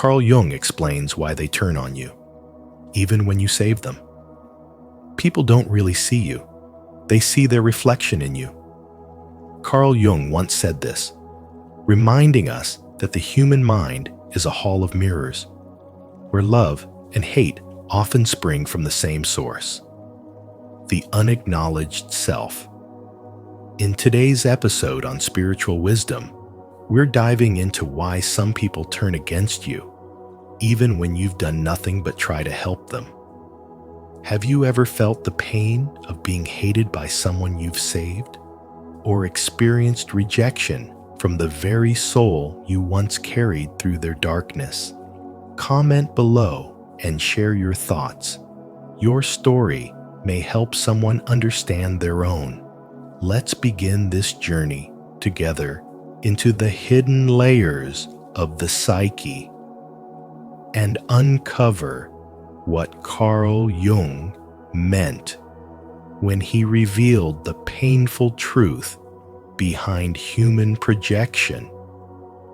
Carl Jung explains why they turn on you, even when you save them. People don't really see you. They see their reflection in you. Carl Jung once said this, reminding us that the human mind is a hall of mirrors, where love and hate often spring from the same source, the unacknowledged self. In today's episode on spiritual wisdom, we're diving into why some people turn against you, even when you've done nothing but try to help them. Have you ever felt the pain of being hated by someone you've saved, or experienced rejection from the very soul you once carried through their darkness? Comment below and share your thoughts. Your story may help someone understand their own. Let's begin this journey together into the hidden layers of the psyche and uncover what Carl Jung meant when he revealed the painful truth behind human projection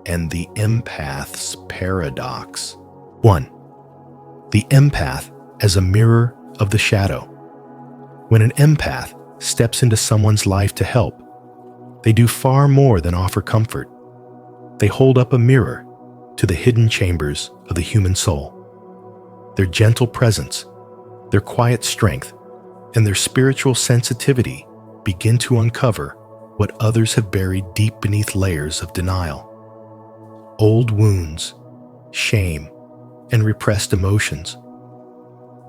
and the empath's paradox. 1. The empath as a mirror of the shadow. When an empath steps into someone's life to help, they do far more than offer comfort. They hold up a mirror to the hidden chambers of the human soul. Their gentle presence, their quiet strength, and their spiritual sensitivity begin to uncover what others have buried deep beneath layers of denial. Old wounds, shame, and repressed emotions.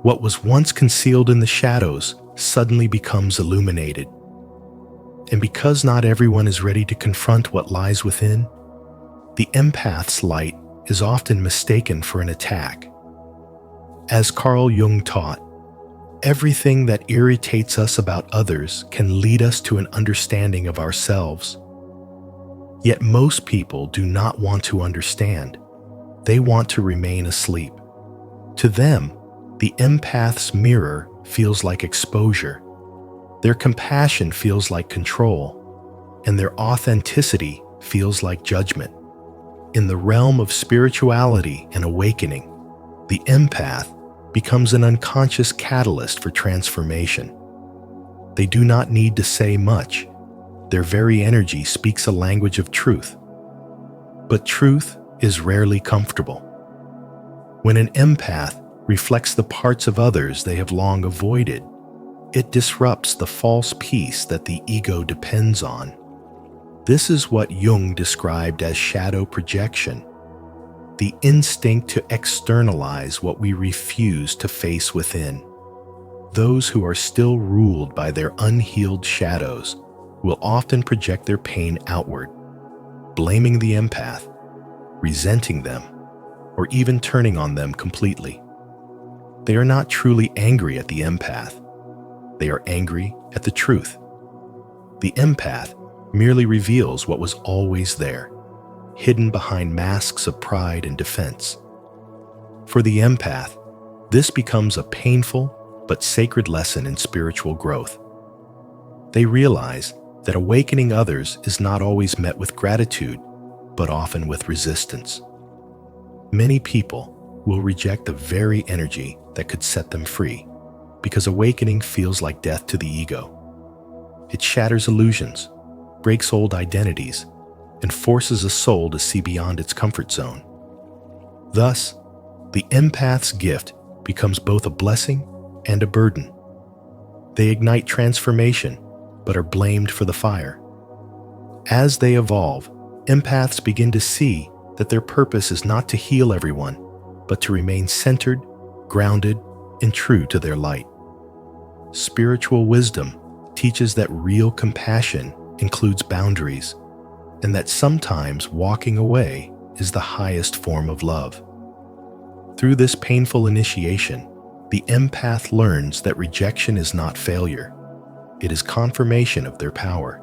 What was once concealed in the shadows suddenly becomes illuminated. And because not everyone is ready to confront what lies within, the empath's light is often mistaken for an attack. As Carl Jung taught, everything that irritates us about others can lead us to an understanding of ourselves. Yet most people do not want to understand. They want to remain asleep. To them, the empath's mirror feels like exposure. Their compassion feels like control, and their authenticity feels like judgment. In the realm of spirituality and awakening, the empath becomes an unconscious catalyst for transformation. They do not need to say much. Their very energy speaks a language of truth. But truth is rarely comfortable. When an empath reflects the parts of others they have long avoided, it disrupts the false peace that the ego depends on. This is what Jung described as shadow projection, the instinct to externalize what we refuse to face within. Those who are still ruled by their unhealed shadows will often project their pain outward, blaming the empath, resenting them, or even turning on them completely. They are not truly angry at the empath. They are angry at the truth. The empath merely reveals what was always there, hidden behind masks of pride and defense. For the empath, this becomes a painful but sacred lesson in spiritual growth. They realize that awakening others is not always met with gratitude, but often with resistance. Many people will reject the very energy that could set them free, because awakening feels like death to the ego. It shatters illusions, breaks old identities, and forces a soul to see beyond its comfort zone. Thus, the empath's gift becomes both a blessing and a burden. They ignite transformation, but are blamed for the fire. As they evolve, empaths begin to see that their purpose is not to heal everyone, but to remain centered, grounded, and true to their light. Spiritual wisdom teaches that real compassion includes boundaries, and that sometimes walking away is the highest form of love. Through this painful initiation, the empath learns that rejection is not failure. It is confirmation of their power.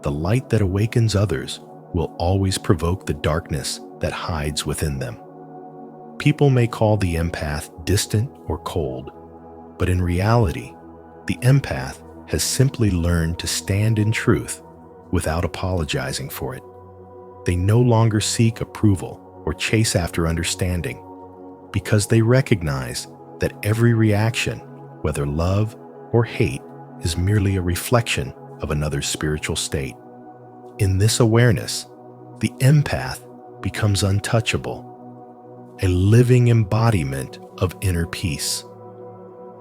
The light that awakens others will always provoke the darkness that hides within them. People may call the empath distant or cold, but in reality, the empath has simply learned to stand in truth without apologizing for it. They no longer seek approval. or chase after understanding, because they recognize that every reaction, whether love or hate, is merely a reflection of another's spiritual state. In this awareness, the empath becomes untouchable, a living embodiment of inner peace.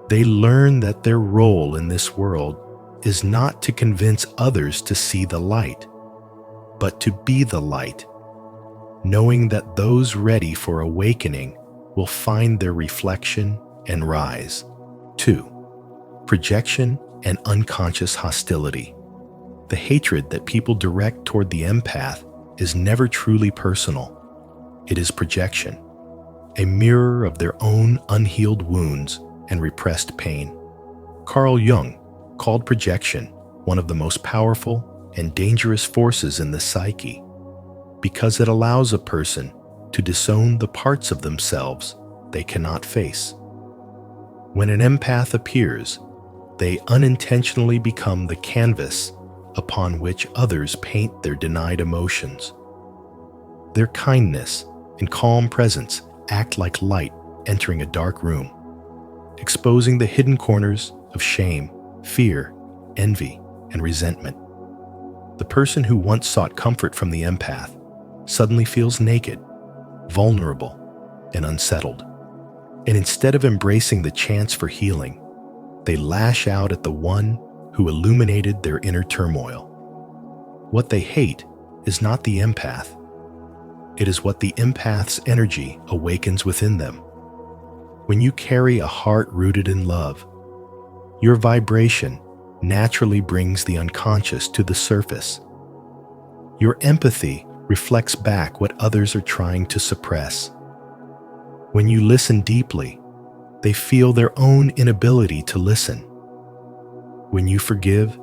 They learn that their role in this world is not to convince others to see the light, but to be the light, knowing that those ready for awakening will find their reflection and rise. 2. Projection and unconscious hostility. The hatred that people direct toward the empath is never truly personal. It is projection, a mirror of their own unhealed wounds and repressed pain. Carl Jung called projection one of the most powerful and dangerous forces in the psyche, because it allows a person to disown the parts of themselves they cannot face. When an empath appears, they unintentionally become the canvas upon which others paint their denied emotions. Their kindness and calm presence act like light entering a dark room, exposing the hidden corners of shame, fear, envy, and resentment. The person who once sought comfort from the empath suddenly feels naked, vulnerable, and unsettled. And instead of embracing the chance for healing, they lash out at the one who illuminated their inner turmoil. What they hate is not the empath. It is what the empath's energy awakens within them. When you carry a heart rooted in love, your vibration naturally brings the unconscious to the surface. Your empathy reflects back what others are trying to suppress. When you listen deeply, they feel their own inability to listen. When you forgive,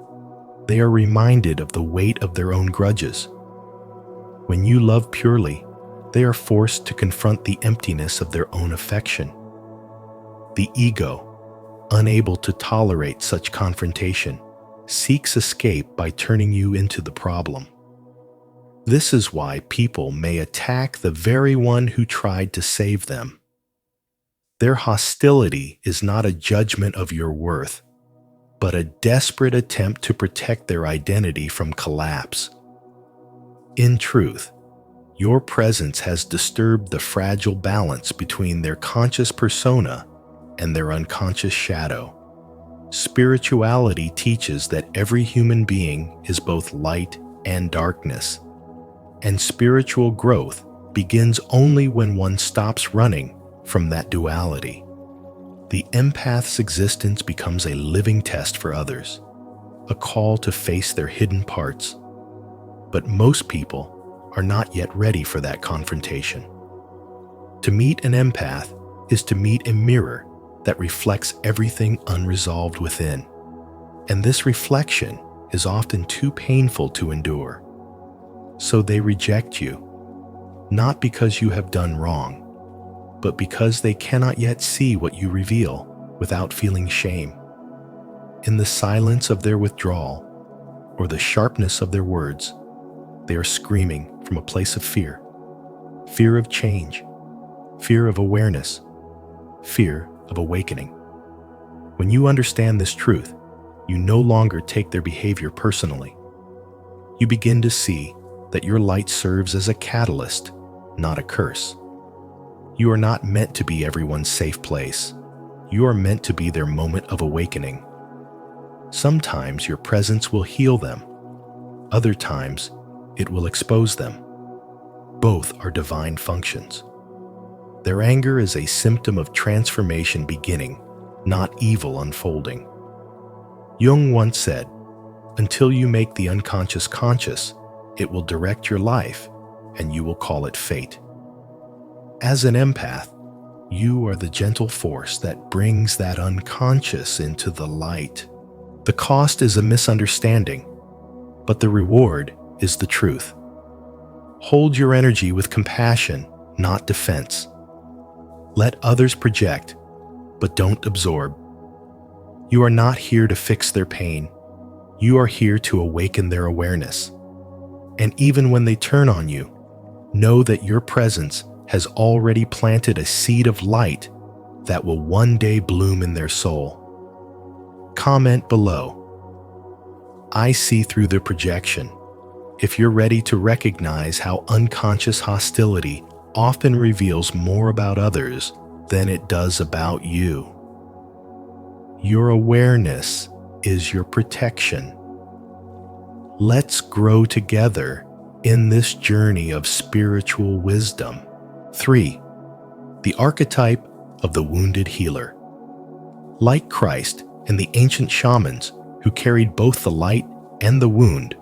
they are reminded of the weight of their own grudges. When you love purely, they are forced to confront the emptiness of their own affection. The ego, unable to tolerate such confrontation, seeks escape by turning you into the problem. This is why people may attack the very one who tried to save them. Their hostility is not a judgment of your worth, but a desperate attempt to protect their identity from collapse. In truth, your presence has disturbed the fragile balance between their conscious persona and their unconscious shadow. Spirituality teaches that every human being is both light and darkness, and spiritual growth begins only when one stops running from that duality. The empath's existence becomes a living test for others, a call to face their hidden parts. But most people are not yet ready for that confrontation. To meet an empath is to meet a mirror that reflects everything unresolved within. And this reflection is often too painful to endure. So they reject you, not because you have done wrong, but because they cannot yet see what you reveal without feeling shame. In the silence of their withdrawal, or the sharpness of their words, they are screaming from a place of fear. Fear of change, fear of awareness, fear of awakening. When you understand this truth, you no longer take their behavior personally. You begin to see that your light serves as a catalyst, not a curse. You are not meant to be everyone's safe place. You are meant to be their moment of awakening. Sometimes your presence will heal them. Other times, it will expose them. Both are divine functions. Their anger is a symptom of transformation beginning, not evil unfolding. Jung once said, "Until you make the unconscious conscious, it will direct your life, and you will call it fate." As an empath, you are the gentle force that brings that unconscious into the light. The cost is a misunderstanding, but the reward is the truth. Hold your energy with compassion, not defense. Let others project, but don't absorb. You are not here to fix their pain. You are here to awaken their awareness. And even when they turn on you, know that your presence has already planted a seed of light that will one day bloom in their soul. Comment below. I see through the projection. If you're ready to recognize how unconscious hostility often reveals more about others than it does about you. Your awareness is your protection. Let's grow together in this journey of spiritual wisdom. 3. The archetype of the wounded healer. Like Christ and the ancient shamans who carried both the light and the wound,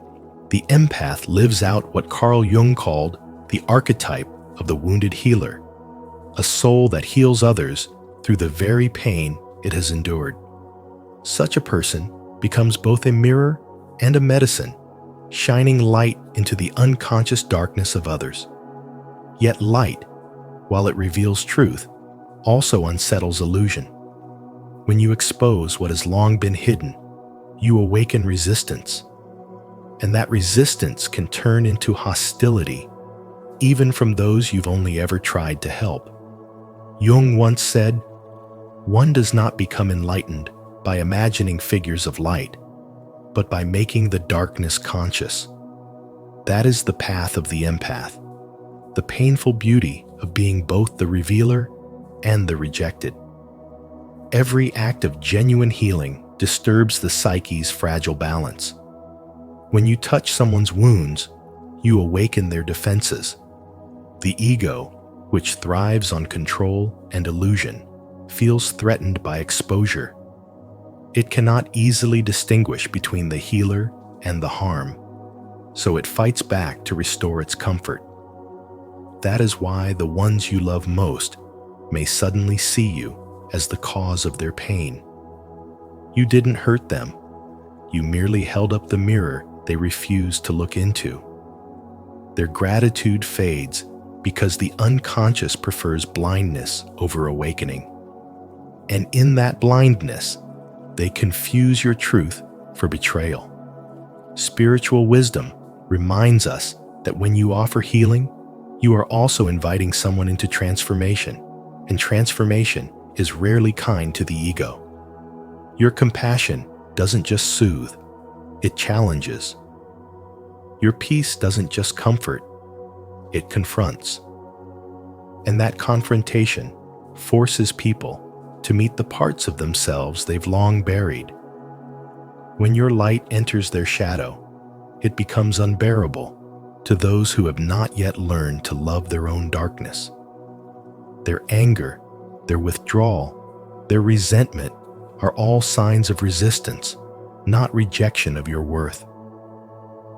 the empath lives out what Carl Jung called the archetype of the wounded healer, a soul that heals others through the very pain it has endured. Such a person becomes both a mirror and a medicine, shining light into the unconscious darkness of others. Yet light, while it reveals truth, also unsettles illusion. When you expose what has long been hidden, you awaken resistance. And that resistance can turn into hostility, even from those you've only ever tried to help. Jung once said, "One does not become enlightened by imagining figures of light, but by making the darkness conscious." That is the path of the empath, the painful beauty of being both the revealer and the rejected. Every act of genuine healing disturbs the psyche's fragile balance. When you touch someone's wounds, you awaken their defenses. The ego, which thrives on control and illusion, feels threatened by exposure. It cannot easily distinguish between the healer and the harm, so it fights back to restore its comfort. That is why the ones you love most may suddenly see you as the cause of their pain. You didn't hurt them. You merely held up the mirror they refused to look into. Their gratitude fades because the unconscious prefers blindness over awakening. And in that blindness, they confuse your truth for betrayal. Spiritual wisdom reminds us that when you offer healing, you are also inviting someone into transformation, and transformation is rarely kind to the ego. Your compassion doesn't just soothe, it challenges. Your peace doesn't just comfort, it confronts. And that confrontation forces people to meet the parts of themselves they've long buried. When your light enters their shadow, it becomes unbearable to those who have not yet learned to love their own darkness. Their anger, their withdrawal, their resentment are all signs of resistance, not rejection of your worth.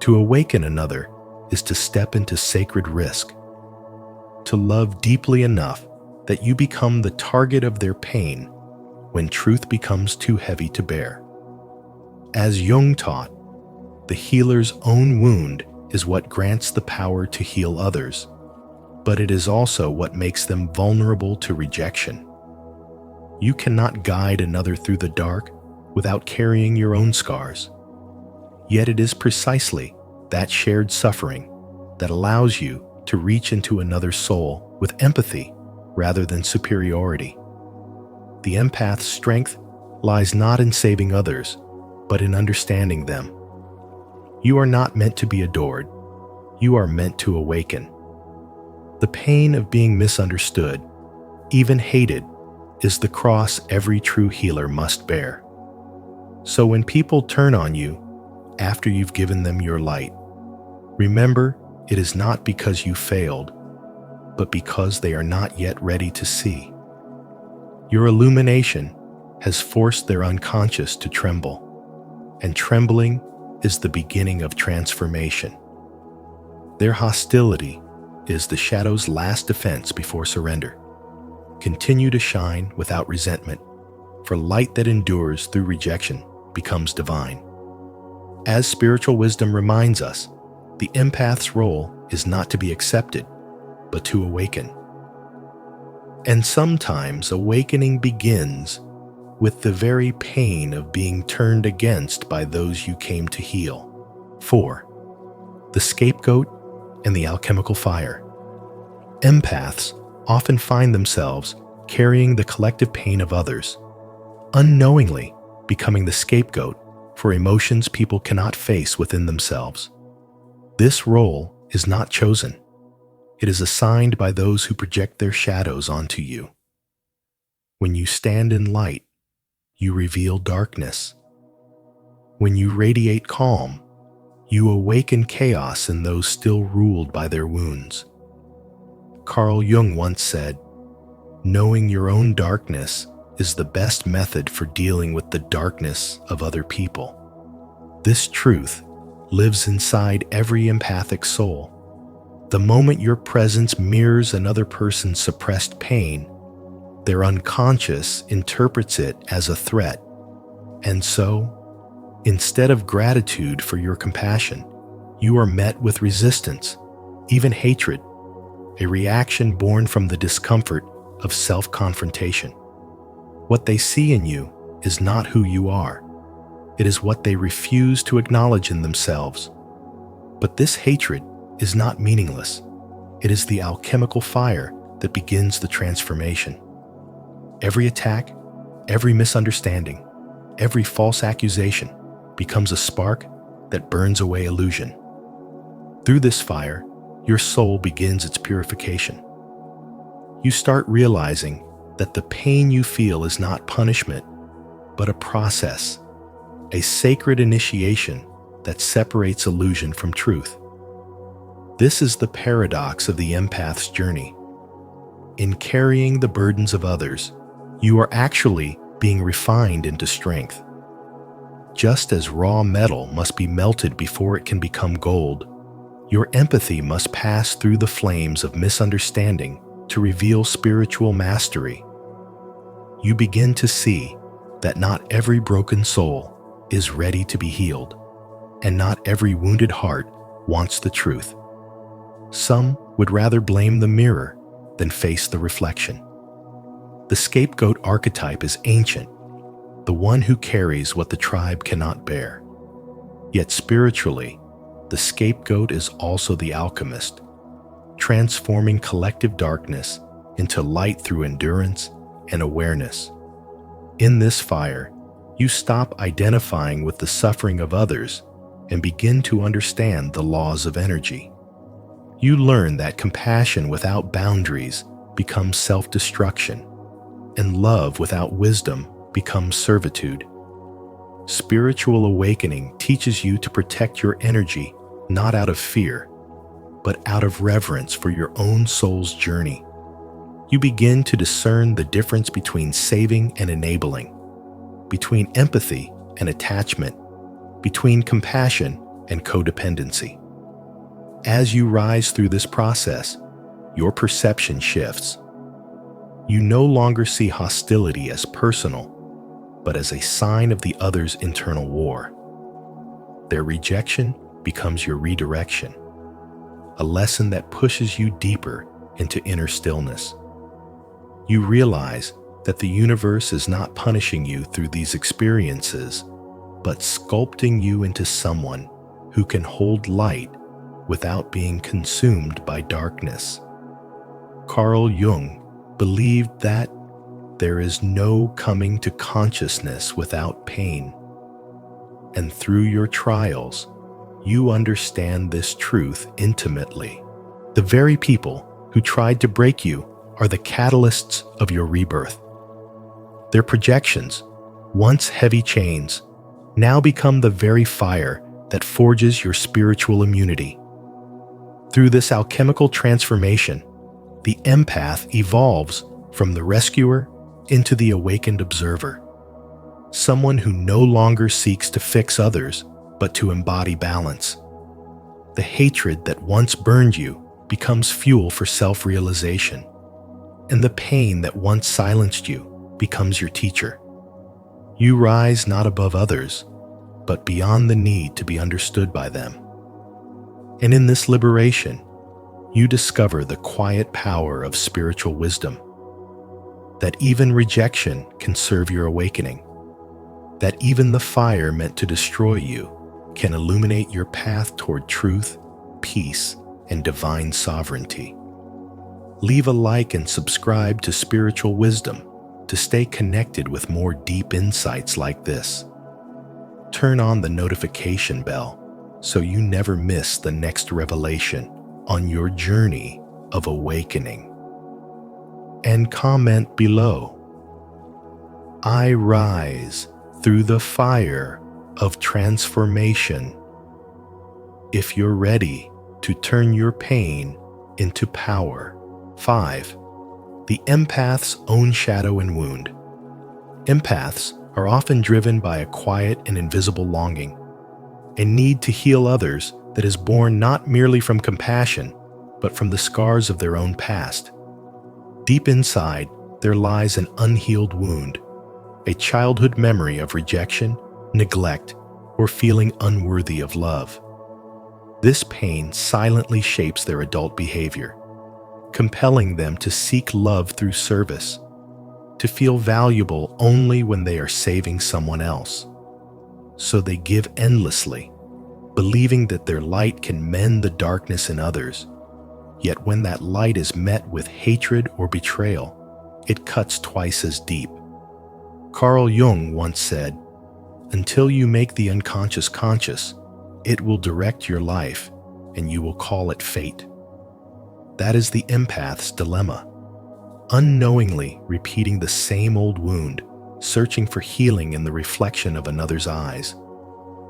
To awaken another is to step into sacred risk, to love deeply enough that you become the target of their pain when truth becomes too heavy to bear. As Jung taught, the healer's own wound is what grants the power to heal others, but it is also what makes them vulnerable to rejection. You cannot guide another through the dark without carrying your own scars. Yet it is precisely that shared suffering that allows you to reach into another's soul with empathy rather than superiority. The empath's strength lies not in saving others, but in understanding them. You are not meant to be adored. You are meant to awaken. The pain of being misunderstood, even hated, is the cross every true healer must bear. So when people turn on you after you've given them your light, remember it is not because you failed, but because they are not yet ready to see. Your illumination has forced their unconscious to tremble, and trembling is the beginning of transformation. Their hostility is the shadow's last defense before surrender. Continue to shine without resentment, for light that endures through rejection becomes divine. As spiritual wisdom reminds us, the empath's role is not to be accepted, but to awaken. And sometimes awakening begins with the very pain of being turned against by those you came to heal. 4. The scapegoat and the alchemical fire. Empaths often find themselves carrying the collective pain of others, unknowingly becoming the scapegoat for emotions people cannot face within themselves. This role is not chosen. It is assigned by those who project their shadows onto you. When you stand in light, you reveal darkness. When you radiate calm, you awaken chaos in those still ruled by their wounds. Carl Jung once said, "Knowing your own darkness is the best method for dealing with the darkness of other people." This truth lives inside every empathic soul. The moment your presence mirrors another person's suppressed pain, their unconscious interprets it as a threat. And so, instead of gratitude for your compassion, you are met with resistance, even hatred, a reaction born from the discomfort of self-confrontation. What they see in you is not who you are. It is what they refuse to acknowledge in themselves. But this hatred is not meaningless. It is the alchemical fire that begins the transformation. Every attack, every misunderstanding, every false accusation becomes a spark that burns away illusion. Through this fire, your soul begins its purification. You start realizing that the pain you feel is not punishment, but a process, a sacred initiation that separates illusion from truth. This is the paradox of the empath's journey. In carrying the burdens of others, you are actually being refined into strength. Just as raw metal must be melted before it can become gold, your empathy must pass through the flames of misunderstanding to reveal spiritual mastery. You begin to see that not every broken soul is ready to be healed, and not every wounded heart wants the truth. Some would rather blame the mirror than face the reflection. The scapegoat archetype is ancient, the one who carries what the tribe cannot bear. Yet spiritually, the scapegoat is also the alchemist, transforming collective darkness into light through endurance and awareness. In this fire, you stop identifying with the suffering of others and begin to understand the laws of energy. You learn that compassion without boundaries becomes self-destruction, and love without wisdom becomes servitude. Spiritual awakening teaches you to protect your energy not out of fear, but out of reverence for your own soul's journey. You begin to discern the difference between saving and enabling, between empathy and attachment, between compassion and codependency. As you rise through this process, your perception shifts. You no longer see hostility as personal, but as a sign of the other's internal war. Their rejection becomes your redirection, a lesson that pushes you deeper into inner stillness. You realize that the universe is not punishing you through these experiences, but sculpting you into someone who can hold light without being consumed by darkness. Carl Jung believed that there is no coming to consciousness without pain. And through your trials, you understand this truth intimately. The very people who tried to break you are the catalysts of your rebirth. Their projections, once heavy chains, now become the very fire that forges your spiritual immunity. Through this alchemical transformation, the empath evolves from the rescuer into the awakened observer, someone who no longer seeks to fix others, but to embody balance. The hatred that once burned you becomes fuel for self-realization, and the pain that once silenced you becomes your teacher. You rise not above others, but beyond the need to be understood by them. And in this liberation, you discover the quiet power of spiritual wisdom, that even rejection can serve your awakening, that even the fire meant to destroy you can illuminate your path toward truth, peace, and divine sovereignty. Leave a like and subscribe to Spiritual Wisdom to stay connected with more deep insights like this. Turn on the notification bell so you never miss the next revelation on your journey of awakening. And comment below. I rise through the fire of transformation. If you're ready to turn your pain into power. 5. The empath's own shadow and wound. Empaths are often driven by a quiet and invisible longing, a need to heal others that is born not merely from compassion, but from the scars of their own past. Deep inside, there lies an unhealed wound, a childhood memory of rejection, neglect, or feeling unworthy of love. This pain silently shapes their adult behavior, compelling them to seek love through service, to feel valuable only when they are saving someone else. So they give endlessly, believing that their light can mend the darkness in others. Yet when that light is met with hatred or betrayal, it cuts twice as deep. Carl Jung once said, "Until you make the unconscious conscious, it will direct your life, and you will call it fate." That is the empath's dilemma, unknowingly repeating the same old wound, searching for healing in the reflection of another's eyes,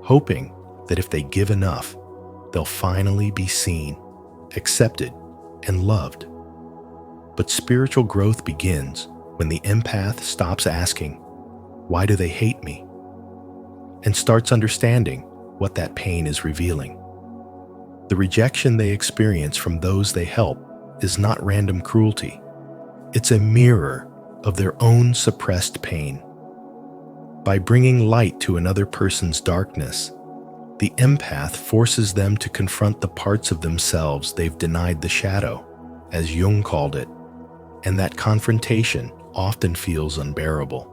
hoping that if they give enough, they'll finally be seen, accepted, and loved. But spiritual growth begins when the empath stops asking, "Why do they hate me?" and starts understanding what that pain is revealing. The rejection they experience from those they help is not random cruelty. It's a mirror of their own suppressed pain. By bringing light to another person's darkness, the empath forces them to confront the parts of themselves they've denied the shadow, as Jung called it, and that confrontation often feels unbearable.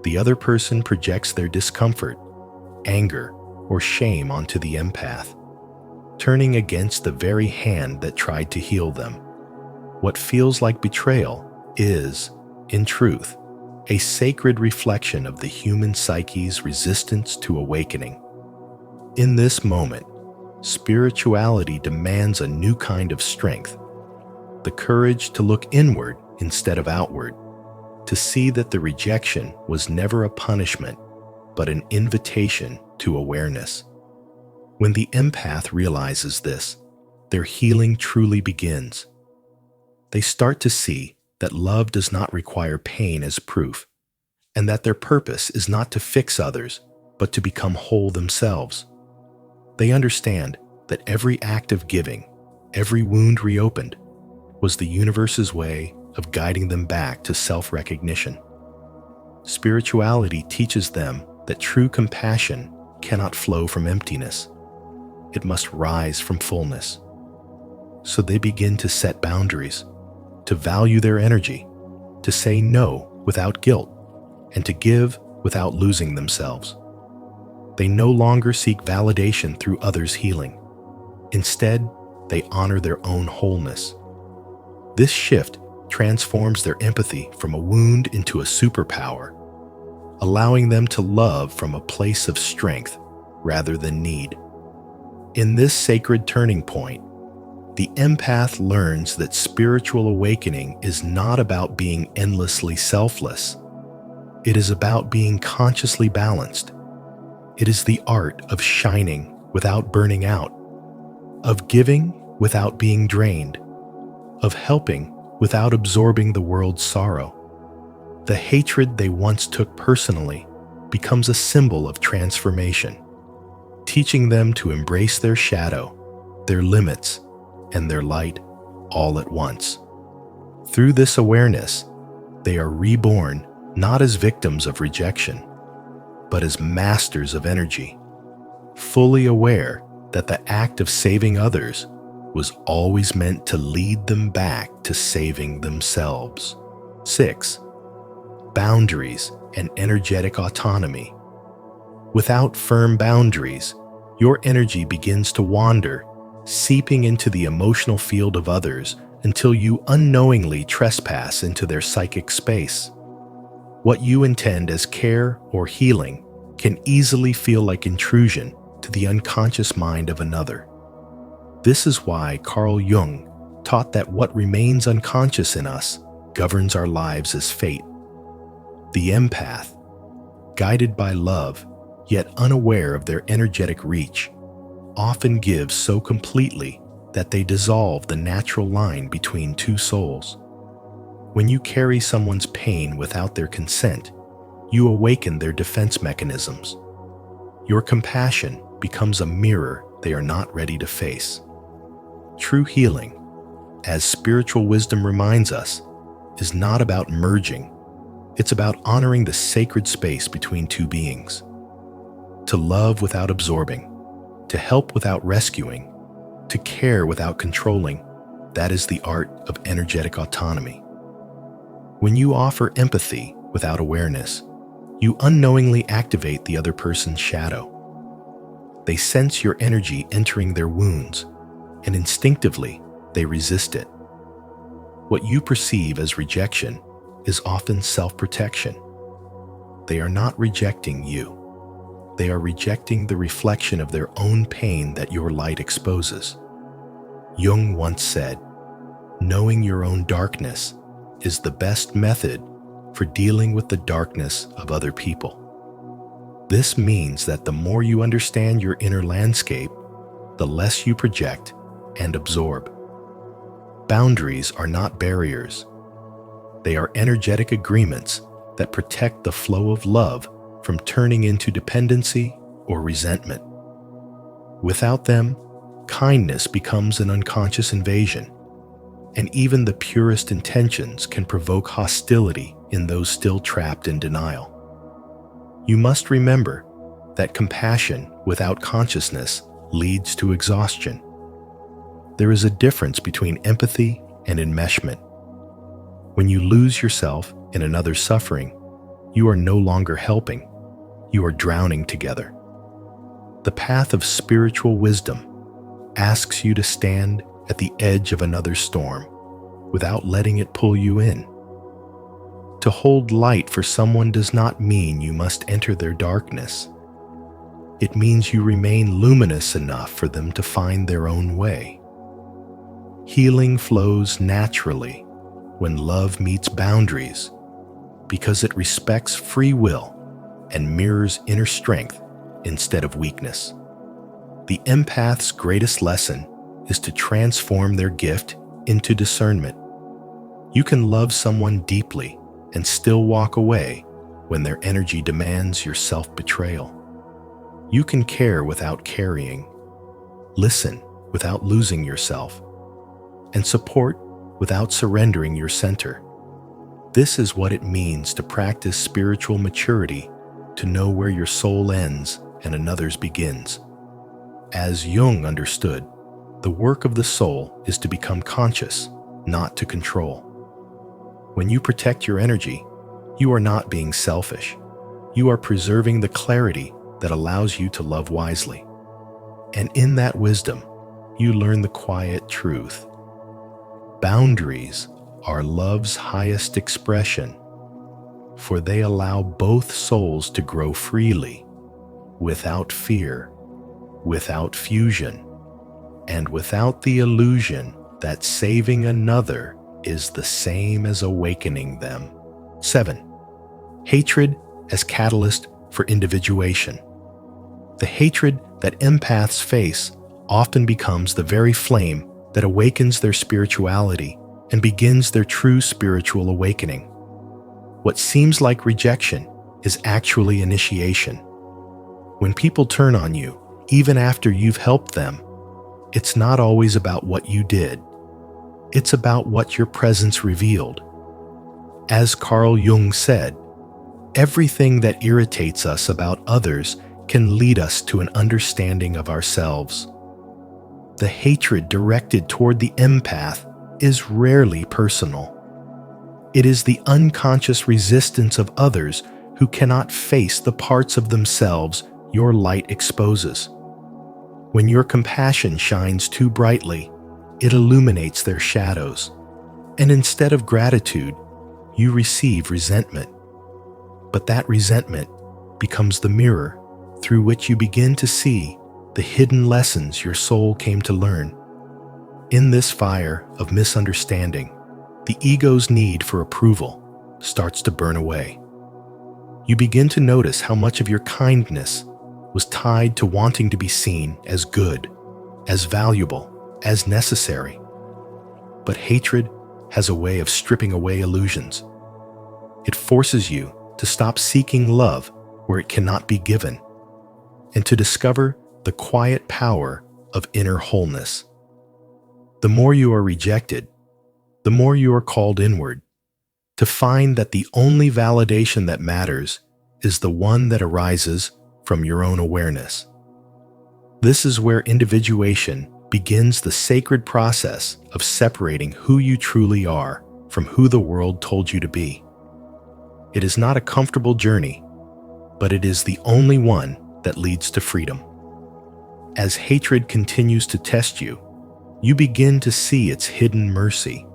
The other person projects their discomfort, anger, or shame onto the empath, turning against the very hand that tried to heal them. What feels like betrayal is, in truth, a sacred reflection of the human psyche's resistance to awakening. In this moment, spirituality demands a new kind of strength, the courage to look inward instead of outward, to see that the rejection was never a punishment, but an invitation to awareness. When the empath realizes this, their healing truly begins. They start to see that love does not require pain as proof, and that their purpose is not to fix others, but to become whole themselves. They understand that every act of giving, every wound reopened, was the universe's way of guiding them back to self-recognition. Spirituality teaches them that true compassion cannot flow from emptiness. It must rise from fullness. So they begin to set boundaries, to value their energy, to say no without guilt, and to give without losing themselves. They no longer seek validation through others' healing. Instead, they honor their own wholeness. This shift transforms their empathy from a wound into a superpower, allowing them to love from a place of strength rather than need. In this sacred turning point, the empath learns that spiritual awakening is not about being endlessly selfless. It is about being consciously balanced. It is the art of shining without burning out, of giving without being drained, of helping without absorbing the world's sorrow. The hatred they once took personally becomes a symbol of transformation, teaching them to embrace their shadow, their limits, and their light all at once. Through this awareness, they are reborn not as victims of rejection, but as masters of energy, fully aware that the act of saving others was always meant to lead them back to saving themselves. 6. Boundaries and energetic autonomy. Without firm boundaries, your energy begins to wander, seeping into the emotional field of others until you unknowingly trespass into their psychic space. What you intend as care or healing can easily feel like intrusion to the unconscious mind of another. This is why Carl Jung taught that what remains unconscious in us governs our lives as fate. The empath, guided by love, yet unaware of their energetic reach, often gives so completely that they dissolve the natural line between two souls. When you carry someone's pain without their consent, you awaken their defense mechanisms. Your compassion becomes a mirror they are not ready to face. True healing, as spiritual wisdom reminds us, is not about merging. It's about honoring the sacred space between two beings. To love without absorbing, to help without rescuing, to care without controlling, that is the art of energetic autonomy. When you offer empathy without awareness, you unknowingly activate the other person's shadow. They sense your energy entering their wounds, and instinctively, they resist it. What you perceive as rejection is often self-protection. They are not rejecting you. They are rejecting the reflection of their own pain that your light exposes. Jung once said, "Knowing your own darkness is the best method for dealing with the darkness of other people." This means that the more you understand your inner landscape, the less you project and absorb. Boundaries are not barriers. They are energetic agreements that protect the flow of love from turning into dependency or resentment. Without them, kindness becomes an unconscious invasion, and even the purest intentions can provoke hostility in those still trapped in denial. You must remember that compassion without consciousness leads to exhaustion. There is a difference between empathy and enmeshment. When you lose yourself in another's suffering, you are no longer helping, you are drowning together. The path of spiritual wisdom asks you to stand at the edge of another storm without letting it pull you in. To hold light for someone does not mean you must enter their darkness. It means you remain luminous enough for them to find their own way. Healing flows naturally when love meets boundaries because it respects free will and mirrors inner strength instead of weakness. The empath's greatest lesson is to transform their gift into discernment. You can love someone deeply and still walk away when their energy demands your self-betrayal. You can care without carrying, listen without losing yourself, and support without surrendering your center. This is what it means to practice spiritual maturity, to know where your soul ends and another's begins. As Jung understood, the work of the soul is to become conscious, not to control. When you protect your energy, you are not being selfish. You are preserving the clarity that allows you to love wisely. And in that wisdom, you learn the quiet truth. Boundaries are love's highest expression, for they allow both souls to grow freely, without fear, without fusion, and without the illusion that saving another is the same as awakening them. 7. Hatred as catalyst for individuation. The hatred that empaths face often becomes the very flame that awakens their spirituality and begins their true spiritual awakening. What seems like rejection is actually initiation. When people turn on you, even after you've helped them, it's not always about what you did. It's about what your presence revealed. As Carl Jung said, everything that irritates us about others can lead us to an understanding of ourselves. The hatred directed toward the empath is rarely personal. It is the unconscious resistance of others who cannot face the parts of themselves your light exposes. When your compassion shines too brightly, it illuminates their shadows. And instead of gratitude, you receive resentment. But that resentment becomes the mirror through which you begin to see the hidden lessons your soul came to learn. In this fire of misunderstanding, the ego's need for approval starts to burn away. You begin to notice how much of your kindness was tied to wanting to be seen as good, as valuable, as necessary. But hatred has a way of stripping away illusions. It forces you to stop seeking love where it cannot be given, and to discover the quiet power of inner wholeness. The more you are rejected, the more you are called inward, to find that the only validation that matters is the one that arises from your own awareness. This is where individuation begins the sacred process of separating who you truly are from who the world told you to be. It is not a comfortable journey, but it is the only one that leads to freedom. As hatred continues to test you, you begin to see its hidden mercy.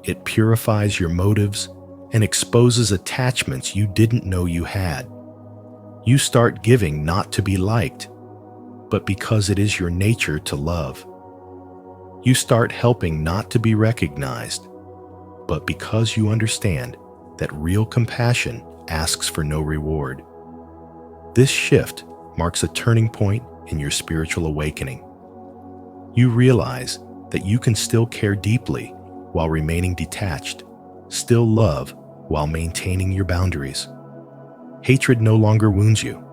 It purifies your motives and exposes attachments you didn't know you had. You start giving not to be liked, but because it is your nature to love. You start helping not to be recognized, but because you understand that real compassion asks for no reward. This shift marks a turning point in your spiritual awakening. You realize that you can still care deeply while remaining detached, still love while maintaining your boundaries. Hatred no longer wounds you.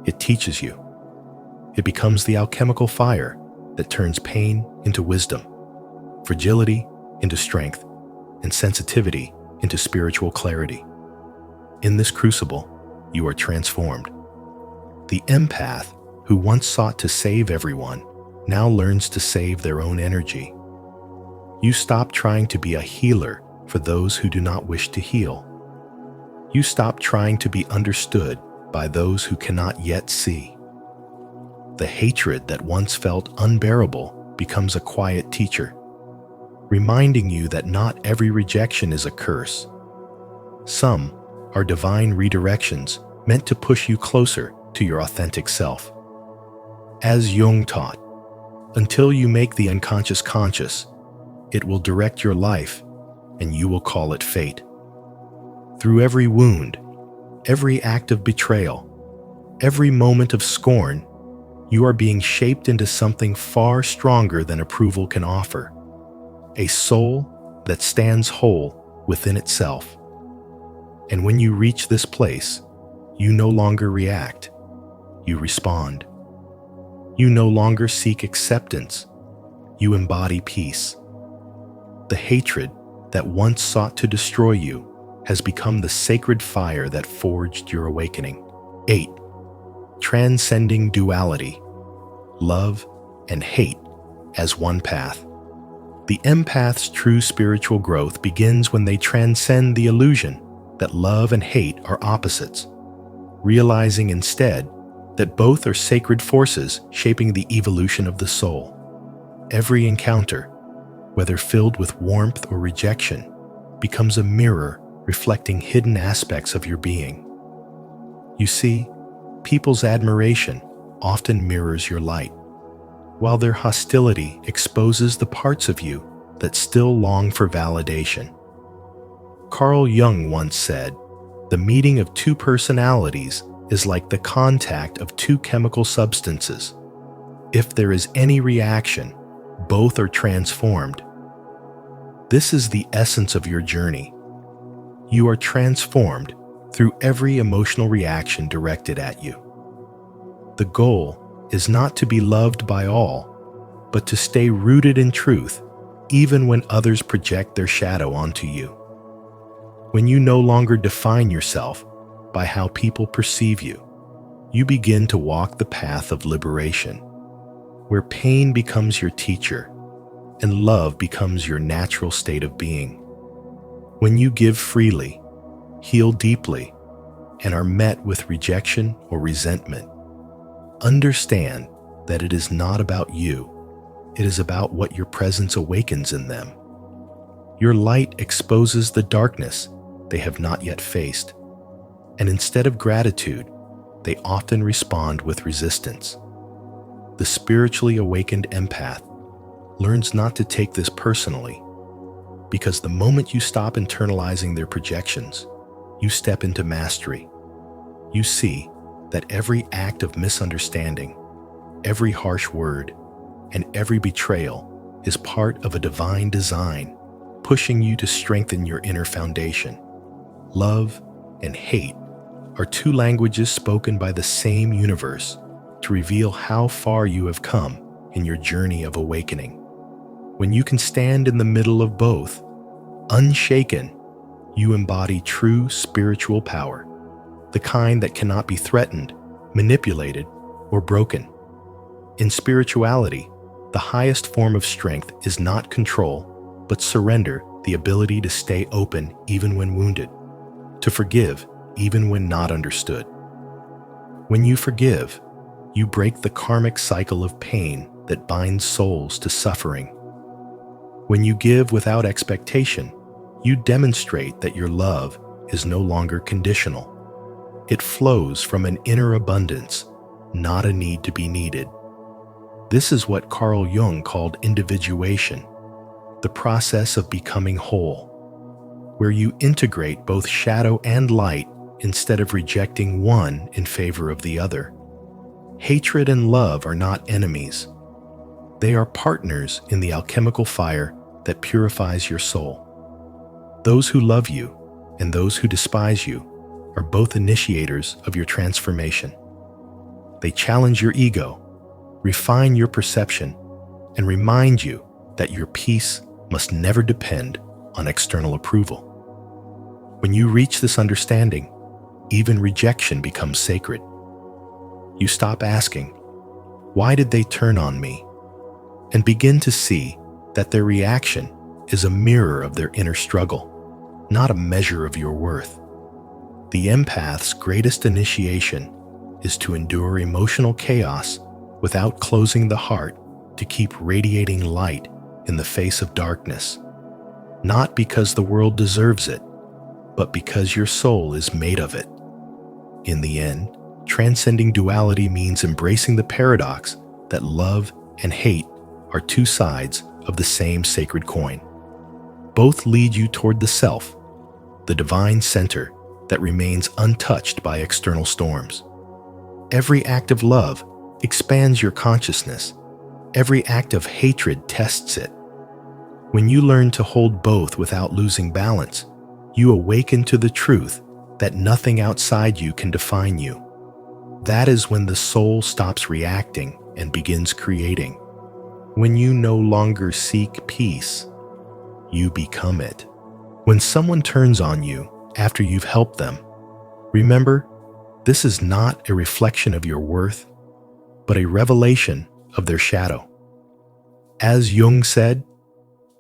It teaches you. It becomes the alchemical fire that turns pain into wisdom, fragility into strength, and sensitivity into spiritual clarity. In this crucible, you are transformed. The empath who once sought to save everyone now learns to save their own energy. You stop trying to be a healer for those who do not wish to heal. You stop trying to be understood by those who cannot yet see. The hatred that once felt unbearable becomes a quiet teacher, reminding you that not every rejection is a curse. Some are divine redirections meant to push you closer to your authentic self. As Jung taught, until you make the unconscious conscious, it will direct your life and you will call it fate. Through every wound, every act of betrayal, every moment of scorn, you are being shaped into something far stronger than approval can offer. A soul that stands whole within itself. And when you reach this place, you no longer react, you respond. You no longer seek acceptance, you embody peace. The hatred that once sought to destroy you has become the sacred fire that forged your awakening. 8. Transcending duality, love and hate as one path. The empath's true spiritual growth begins when they transcend the illusion that love and hate are opposites, realizing instead that both are sacred forces shaping the evolution of the soul. Every encounter, whether filled with warmth or rejection, becomes a mirror reflecting hidden aspects of your being. You see, people's admiration often mirrors your light, while their hostility exposes the parts of you that still long for validation. Carl Jung once said, "The meeting of two personalities is like the contact of two chemical substances. If there is any reaction, both are transformed." This is the essence of your journey. You are transformed through every emotional reaction directed at you. The goal is not to be loved by all, but to stay rooted in truth, even when others project their shadow onto you. When you no longer define yourself by how people perceive you, you begin to walk the path of liberation, where pain becomes your teacher and love becomes your natural state of being. When you give freely, heal deeply, and are met with rejection or resentment, understand that it is not about you, it is about what your presence awakens in them. Your light exposes the darkness they have not yet faced, and instead of gratitude, they often respond with resistance. The spiritually awakened empath learns not to take this personally, because the moment you stop internalizing their projections, you step into mastery. You see that every act of misunderstanding, every harsh word, and every betrayal is part of a divine design, pushing you to strengthen your inner foundation. Love and hate are two languages spoken by the same universe to reveal how far you have come in your journey of awakening. When you can stand in the middle of both, unshaken, you embody true spiritual power, the kind that cannot be threatened, manipulated, or broken. In spirituality, the highest form of strength is not control, but surrender, the ability to stay open even when wounded, to forgive even when not understood. When you forgive, you break the karmic cycle of pain that binds souls to suffering. When you give without expectation, you demonstrate that your love is no longer conditional. It flows from an inner abundance, not a need to be needed. This is what Carl Jung called individuation, the process of becoming whole, where you integrate both shadow and light instead of rejecting one in favor of the other. Hatred and love are not enemies. They are partners in the alchemical fire that purifies your soul. Those who love you and those who despise you are both initiators of your transformation. They challenge your ego, refine your perception, and remind you that your peace must never depend on external approval. When you reach this understanding, even rejection becomes sacred. You stop asking, "Why did they turn on me?" and begin to see that their reaction is a mirror of their inner struggle, not a measure of your worth. The empath's greatest initiation is to endure emotional chaos without closing the heart to keep radiating light in the face of darkness, not because the world deserves it, but because your soul is made of it. In the end, transcending duality means embracing the paradox that love and hate are two sides of the same sacred coin. Both lead you toward the self, the divine center that remains untouched by external storms. Every act of love expands your consciousness. Every act of hatred tests it. When you learn to hold both without losing balance, you awaken to the truth that nothing outside you can define you. That is when the soul stops reacting and begins creating. When you no longer seek peace, you become it. When someone turns on you after you've helped them, remember, this is not a reflection of your worth, but a revelation of their shadow. As Jung said,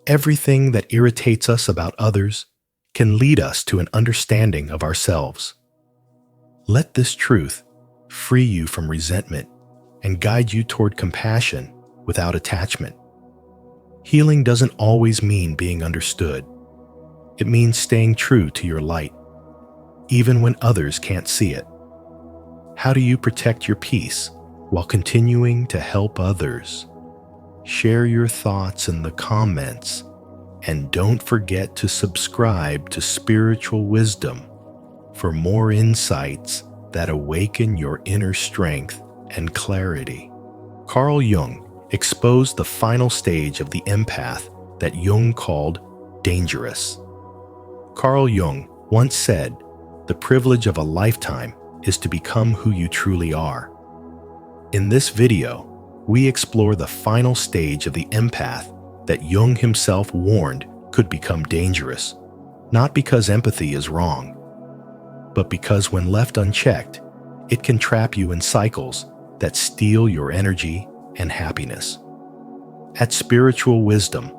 everything that irritates us about others can lead us to an understanding of ourselves. Let this truth free you from resentment and guide you toward compassion without attachment. Healing doesn't always mean being understood. It means staying true to your light, even when others can't see it. How do you protect your peace while continuing to help others? Share your thoughts in the comments, and don't forget to subscribe to Spiritual Wisdom for more insights that awaken your inner strength and clarity. Carl Jung exposed the final stage of the empath that Jung called dangerous. Carl Jung once said, "The privilege of a lifetime is to become who you truly are." In this video, we explore the final stage of the empath that Jung himself warned could become dangerous, not because empathy is wrong, but because when left unchecked, it can trap you in cycles that steal your energy and happiness. At Spiritual Wisdom,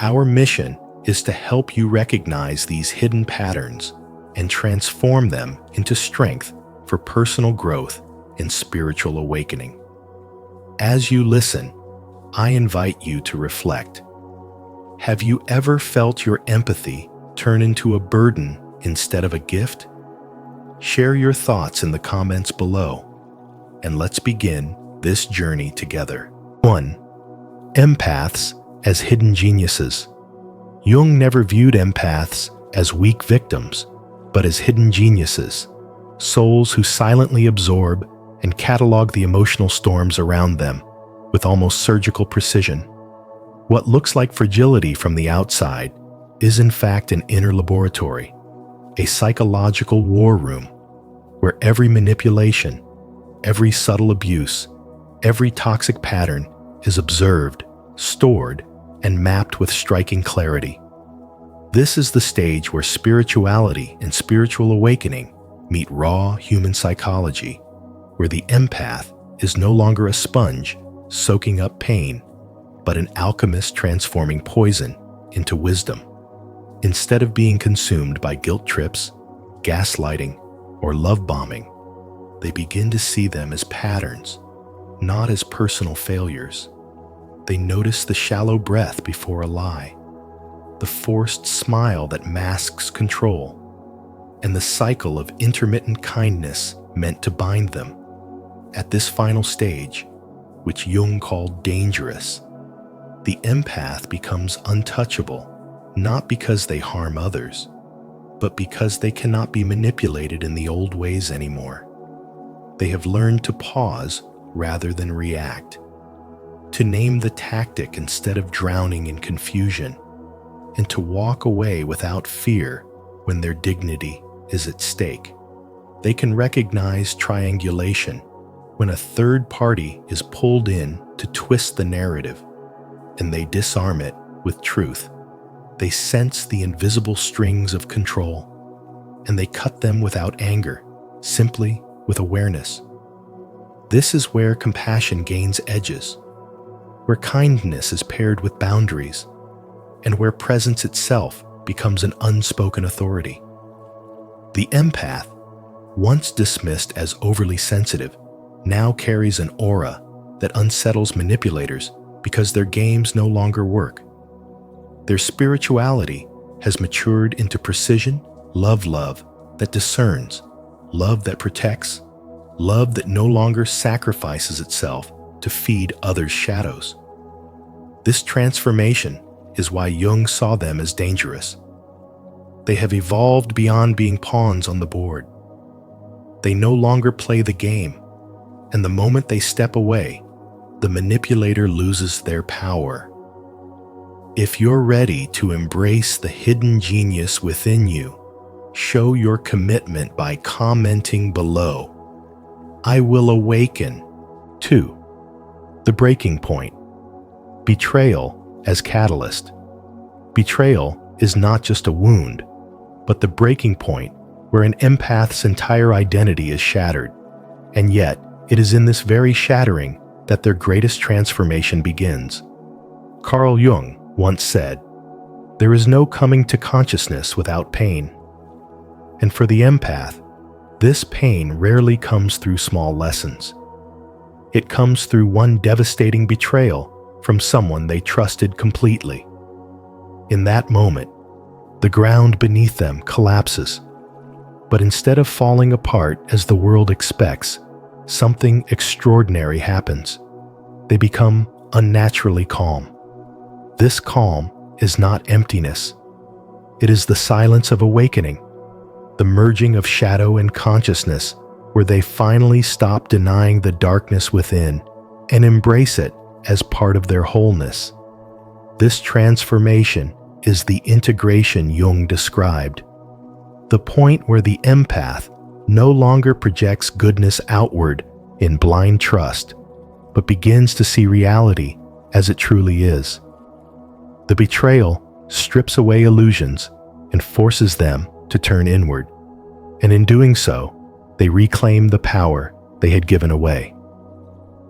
our mission is to help you recognize these hidden patterns and transform them into strength for personal growth and spiritual awakening. As you listen, I invite you to reflect. Have you ever felt your empathy turn into a burden instead of a gift? Share your thoughts in the comments below, and let's begin this journey together. 1. Empaths as hidden geniuses. Jung never viewed empaths as weak victims, but as hidden geniuses, souls who silently absorb and catalog the emotional storms around them with almost surgical precision. What looks like fragility from the outside is in fact an inner laboratory, a psychological war room where every manipulation, every subtle abuse, every toxic pattern is observed, stored, and mapped with striking clarity. This is the stage where spirituality and spiritual awakening meet raw human psychology, where the empath is no longer a sponge soaking up pain, but an alchemist transforming poison into wisdom. Instead of being consumed by guilt trips, gaslighting, or love bombing, they begin to see them as patterns, not as personal failures. They notice the shallow breath before a lie, the forced smile that masks control, and the cycle of intermittent kindness meant to bind them. At this final stage, which Jung called dangerous, the empath becomes untouchable, not because they harm others, but because they cannot be manipulated in the old ways anymore. They have learned to pause rather than react, to name the tactic instead of drowning in confusion, and to walk away without fear when their dignity is at stake. They can recognize triangulation when a third party is pulled in to twist the narrative, and they disarm it with truth. They sense the invisible strings of control, and they cut them without anger, simply with awareness. This is where compassion gains edges, where kindness is paired with boundaries, and where presence itself becomes an unspoken authority. The empath, once dismissed as overly sensitive, now carries an aura that unsettles manipulators because their games no longer work. Their spirituality has matured into precision, love that discerns, love that protects, love that no longer sacrifices itself to feed others' shadows. This transformation is why Jung saw them as dangerous. They have evolved beyond being pawns on the board. They no longer play the game, and the moment they step away, the manipulator loses their power. If you're ready to embrace the hidden genius within you, show your commitment by commenting below. I will awaken. 2. The breaking point. Betrayal as catalyst. Betrayal is not just a wound, but the breaking point where an empath's entire identity is shattered. And yet, it is in this very shattering that their greatest transformation begins. Carl Jung once said, "There is no coming to consciousness without pain." And for the empath, this pain rarely comes through small lessons. It comes through one devastating betrayal from someone they trusted completely. In that moment, the ground beneath them collapses. But instead of falling apart as the world expects, something extraordinary happens. They become unnaturally calm. This calm is not emptiness. It is the silence of awakening, the merging of shadow and consciousness, where they finally stop denying the darkness within and embrace it as part of their wholeness. This transformation is the integration Jung described, the point where the empath no longer projects goodness outward in blind trust, but begins to see reality as it truly is. The betrayal strips away illusions and forces them to turn inward, and in doing so, they reclaim the power they had given away.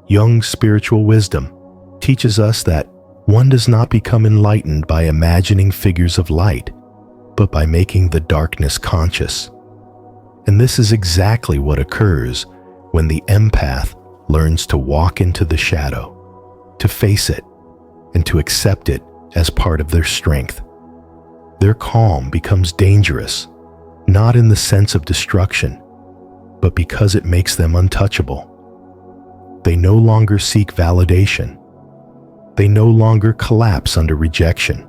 Jung's spiritual wisdom teaches us that one does not become enlightened by imagining figures of light, but by making the darkness conscious. And this is exactly what occurs when the empath learns to walk into the shadow, to face it and to accept it as part of their strength. Their calm becomes dangerous, not in the sense of destruction, but because it makes them untouchable. They no longer seek validation. They no longer collapse under rejection,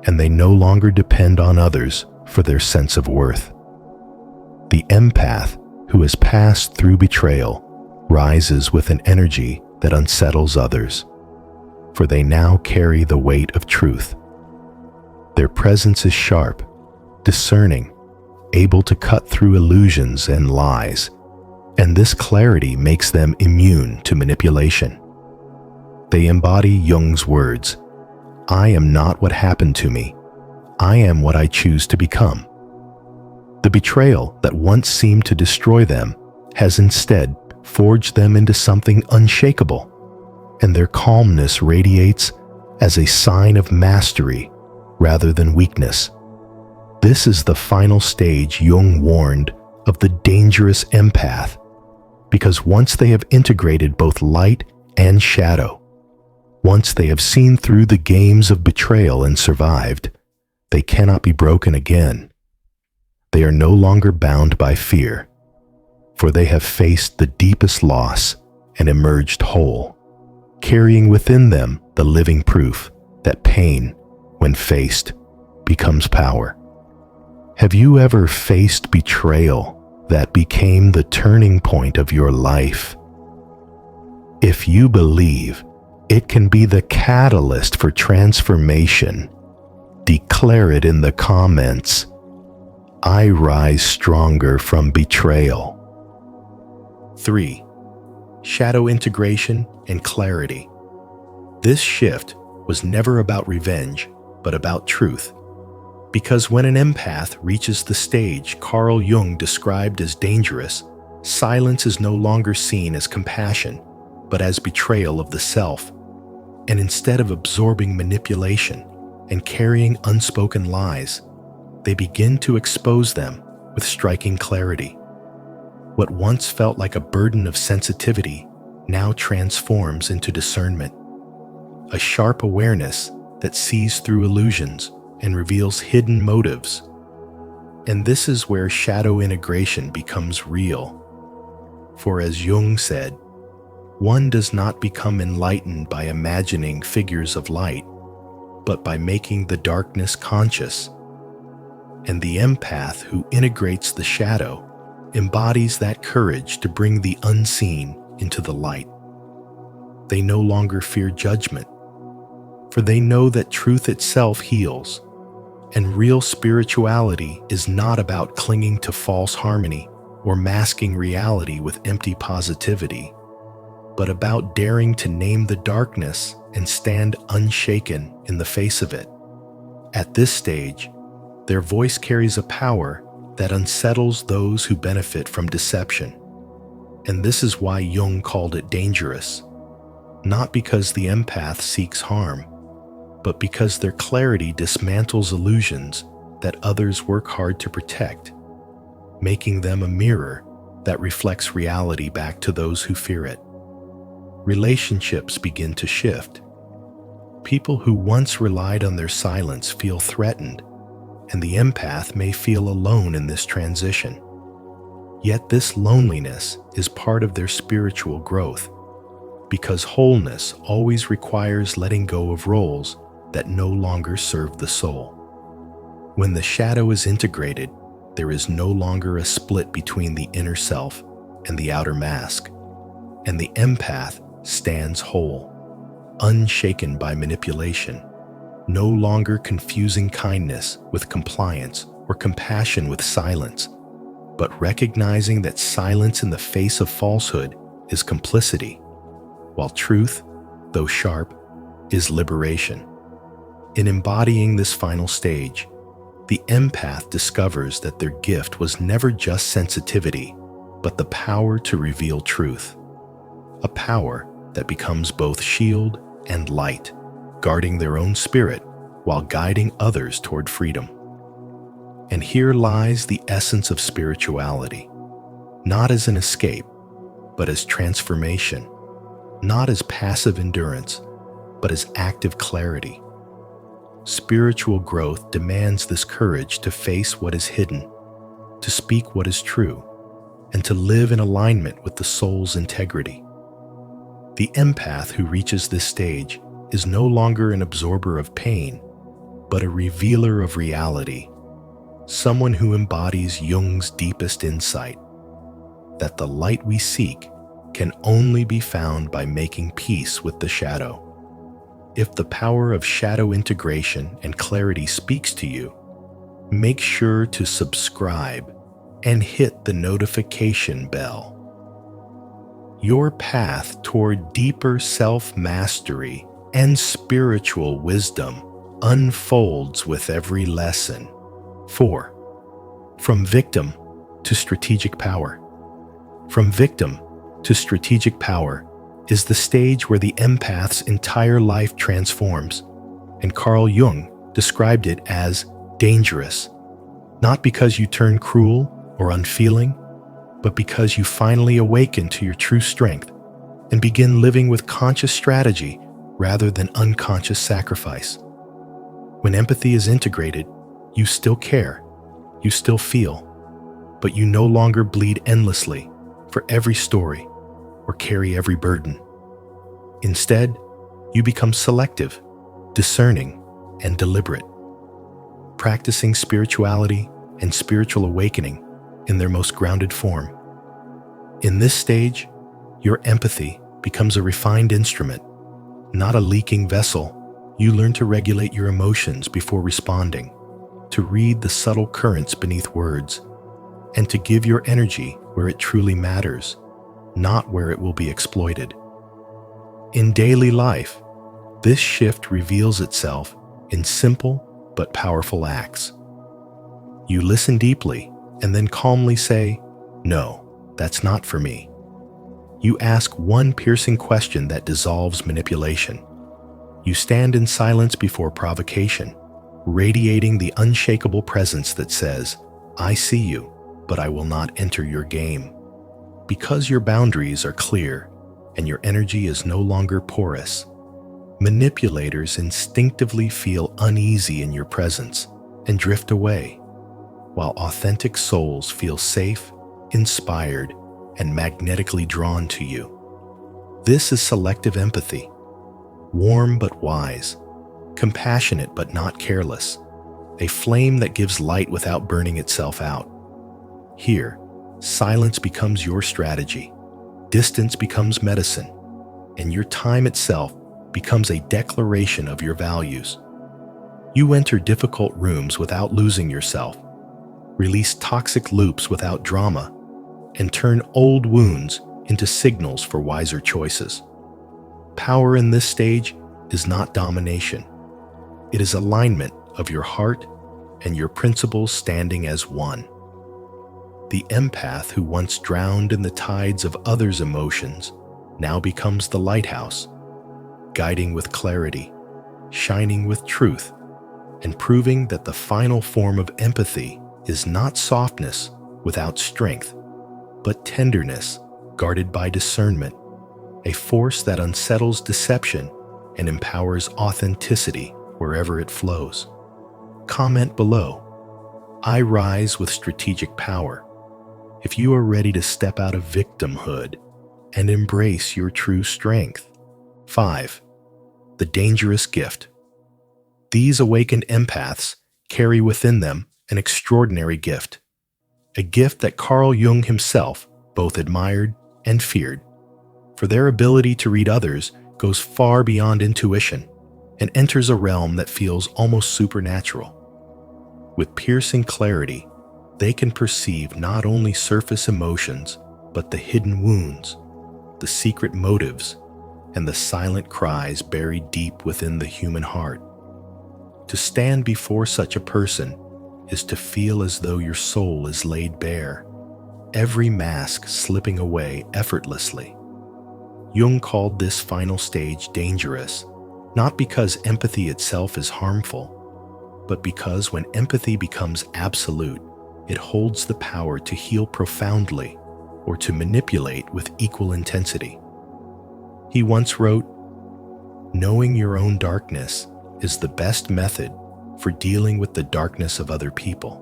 and they no longer depend on others for their sense of worth. The empath who has passed through betrayal rises with an energy that unsettles others, for they now carry the weight of truth. Their presence is sharp, discerning, able to cut through illusions and lies, and this clarity makes them immune to manipulation. They embody Jung's words, "I am not what happened to me. I am what I choose to become." The betrayal that once seemed to destroy them has instead forged them into something unshakable, and their calmness radiates as a sign of mastery rather than weakness. This is the final stage Jung warned of the dangerous empath, because once they have integrated both light and shadow, once they have seen through the games of betrayal and survived, they cannot be broken again. They are no longer bound by fear, for they have faced the deepest loss and emerged whole, carrying within them the living proof that pain, when faced, becomes power. Have you ever faced betrayal that became the turning point of your life? If you believe it can be the catalyst for transformation, declare it in the comments. I rise stronger from betrayal. 3. Shadow integration and clarity. This shift was never about revenge, but about truth. Because when an empath reaches the stage Carl Jung described as dangerous, silence is no longer seen as compassion, but as betrayal of the self. And instead of absorbing manipulation and carrying unspoken lies, they begin to expose them with striking clarity. What once felt like a burden of sensitivity now transforms into discernment, a sharp awareness that sees through illusions and reveals hidden motives. And this is where shadow integration becomes real. For as Jung said, one does not become enlightened by imagining figures of light, but by making the darkness conscious. And the empath who integrates the shadow embodies that courage to bring the unseen into the light. They no longer fear judgment, for they know that truth itself heals, and real spirituality is not about clinging to false harmony or masking reality with empty positivity, but about daring to name the darkness and stand unshaken in the face of it. At this stage, their voice carries a power that unsettles those who benefit from deception. And this is why Jung called it dangerous, not because the empath seeks harm, but because their clarity dismantles illusions that others work hard to protect, making them a mirror that reflects reality back to those who fear it. Relationships begin to shift. People who once relied on their silence feel threatened, and the empath may feel alone in this transition. Yet this loneliness is part of their spiritual growth, because wholeness always requires letting go of roles that no longer serve the soul. When the shadow is integrated, there is no longer a split between the inner self and the outer mask, and the empath stands whole, unshaken by manipulation, no longer confusing kindness with compliance or compassion with silence, but recognizing that silence in the face of falsehood is complicity, while truth, though sharp, is liberation. In embodying this final stage, the empath discovers that their gift was never just sensitivity, but the power to reveal truth, a power that becomes both shield and light, guarding their own spirit while guiding others toward freedom. And here lies the essence of spirituality, not as an escape, but as transformation, not as passive endurance, but as active clarity. Spiritual growth demands this courage to face what is hidden, to speak what is true, and to live in alignment with the soul's integrity. The empath who reaches this stage is no longer an absorber of pain, but a revealer of reality, someone who embodies Jung's deepest insight, that the light we seek can only be found by making peace with the shadow. If the power of shadow integration and clarity speaks to you, make sure to subscribe and hit the notification bell. Your path toward deeper self-mastery and spiritual wisdom unfolds with every lesson. 4. From victim to strategic power. From victim to strategic power is the stage where the empath's entire life transforms, and Carl Jung described it as dangerous, not because you turn cruel or unfeeling, but because you finally awaken to your true strength and begin living with conscious strategy rather than unconscious sacrifice. When empathy is integrated, you still care, you still feel, but you no longer bleed endlessly for every story or carry every burden. Instead, you become selective, discerning, and deliberate, practicing spirituality and spiritual awakening in their most grounded form. In this stage, your empathy becomes a refined instrument, not a leaking vessel. You learn to regulate your emotions before responding, to read the subtle currents beneath words, and to give your energy where it truly matters, not where it will be exploited. In daily life, this shift reveals itself in simple but powerful acts. You listen deeply and then calmly say, "No, that's not for me." You ask one piercing question that dissolves manipulation. You stand in silence before provocation, radiating the unshakable presence that says, "I see you, but I will not enter your game." Because your boundaries are clear and your energy is no longer porous, manipulators instinctively feel uneasy in your presence and drift away, while authentic souls feel safe, inspired, and magnetically drawn to you. This is selective empathy, warm but wise, compassionate but not careless, a flame that gives light without burning itself out. Here, silence becomes your strategy, distance becomes medicine, and your time itself becomes a declaration of your values. You enter difficult rooms without losing yourself, release toxic loops without drama, and turn old wounds into signals for wiser choices. Power in this stage is not domination. It is alignment of your heart and your principles standing as one. The empath who once drowned in the tides of others' emotions now becomes the lighthouse, guiding with clarity, shining with truth, and proving that the final form of empathy is not softness without strength, but tenderness guarded by discernment, a force that unsettles deception and empowers authenticity wherever it flows. Comment below, "I rise with strategic power," if you are ready to step out of victimhood and embrace your true strength. 5. The dangerous gift. These awakened empaths carry within them an extraordinary gift, a gift that Carl Jung himself both admired and feared, for their ability to read others goes far beyond intuition and enters a realm that feels almost supernatural. With piercing clarity, they can perceive not only surface emotions, but the hidden wounds, the secret motives, and the silent cries buried deep within the human heart. To stand before such a person is to feel as though your soul is laid bare, every mask slipping away effortlessly. Jung called this final stage dangerous, not because empathy itself is harmful, but because when empathy becomes absolute, it holds the power to heal profoundly or to manipulate with equal intensity. He once wrote, Knowing your own darkness is the best method for dealing with the darkness of other people.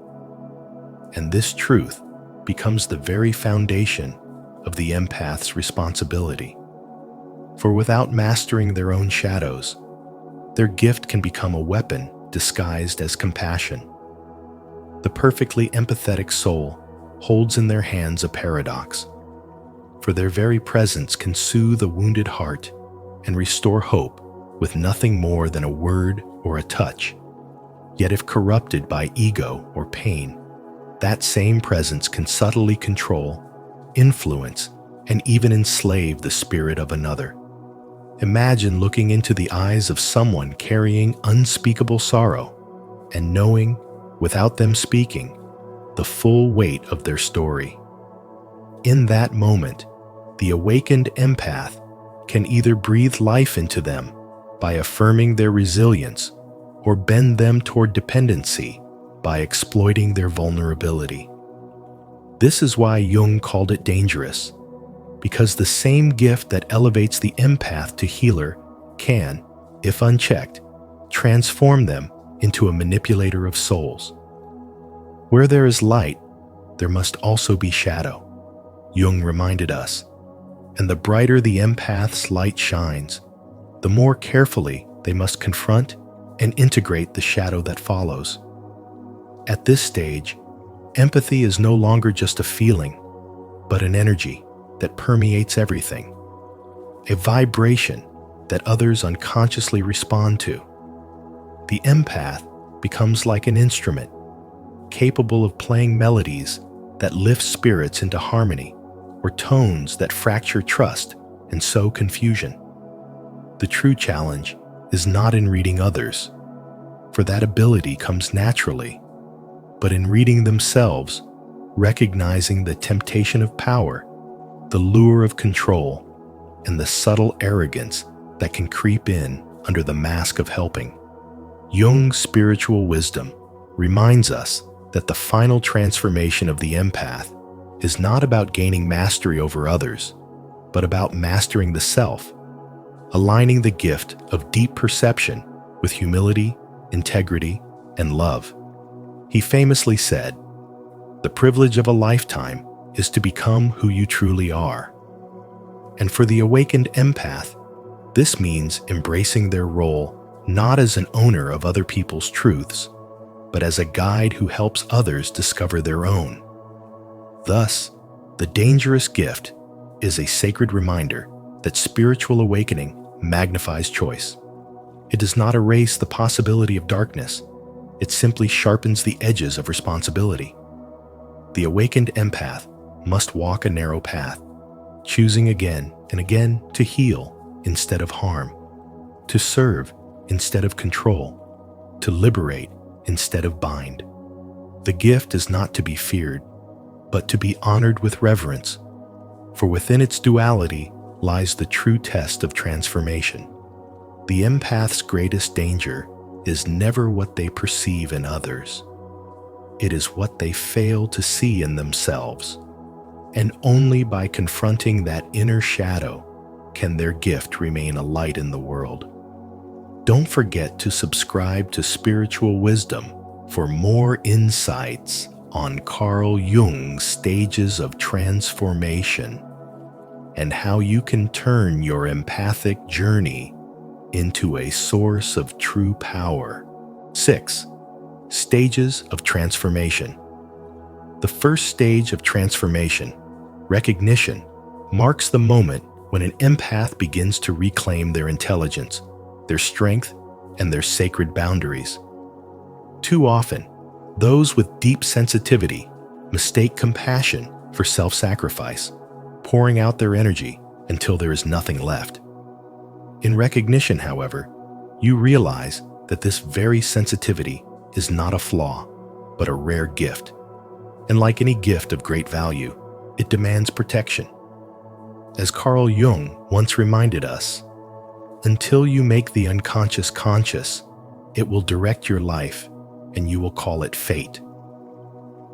And this truth becomes the very foundation of the empath's responsibility. For without mastering their own shadows, their gift can become a weapon disguised as compassion. The perfectly empathetic soul holds in their hands a paradox, for their very presence can soothe a wounded heart and restore hope with nothing more than a word or a touch. Yet if corrupted by ego or pain, that same presence can subtly control, influence, and even enslave the spirit of another. Imagine looking into the eyes of someone carrying unspeakable sorrow and knowing, without them speaking, the full weight of their story. In that moment, the awakened empath can either breathe life into them by affirming their resilience or bend them toward dependency by exploiting their vulnerability. This is why Jung called it dangerous, because the same gift that elevates the empath to healer can, if unchecked, transform them into a manipulator of souls. Where there is light, there must also be shadow, Jung reminded us, and the brighter the empath's light shines, the more carefully they must confront and integrate the shadow that follows. At this stage, empathy is no longer just a feeling, but an energy that permeates everything, a vibration that others unconsciously respond to. The empath becomes like an instrument, capable of playing melodies that lift spirits into harmony, or tones that fracture trust and sow confusion. The true challenge is not in reading others, for that ability comes naturally, but in reading themselves, recognizing the temptation of power, the lure of control, and the subtle arrogance that can creep in under the mask of helping. Jung's spiritual wisdom reminds us that the final transformation of the empath is not about gaining mastery over others, but about mastering the self, aligning the gift of deep perception with humility, integrity, and love. He famously said, "The privilege of a lifetime is to become who you truly are." And for the awakened empath, this means embracing their role not as an owner of other people's truths, but as a guide who helps others discover their own. Thus, the dangerous gift is a sacred reminder that spiritual awakening magnifies choice. It does not erase the possibility of darkness. It simply sharpens the edges of responsibility. The awakened empath must walk a narrow path, choosing again and again to heal instead of harm, to serve instead of control, to liberate instead of bind. The gift is not to be feared, but to be honored with reverence, for within its duality lies the true test of transformation. The empath's greatest danger is never what they perceive in others. It is what they fail to see in themselves. And only by confronting that inner shadow can their gift remain a light in the world. Don't forget to subscribe to Spiritual Wisdom for more insights on Carl Jung's stages of transformation and how you can turn your empathic journey into a source of true power. 6. Stages of transformation. The first stage of transformation, recognition, marks the moment when an empath begins to reclaim their intelligence, their strength, and their sacred boundaries. Too often, those with deep sensitivity mistake compassion for self-sacrifice, pouring out their energy until there is nothing left. In recognition, however, you realize that this very sensitivity is not a flaw, but a rare gift. And like any gift of great value, it demands protection. As Carl Jung once reminded us, until you make the unconscious conscious, it will direct your life and you will call it fate.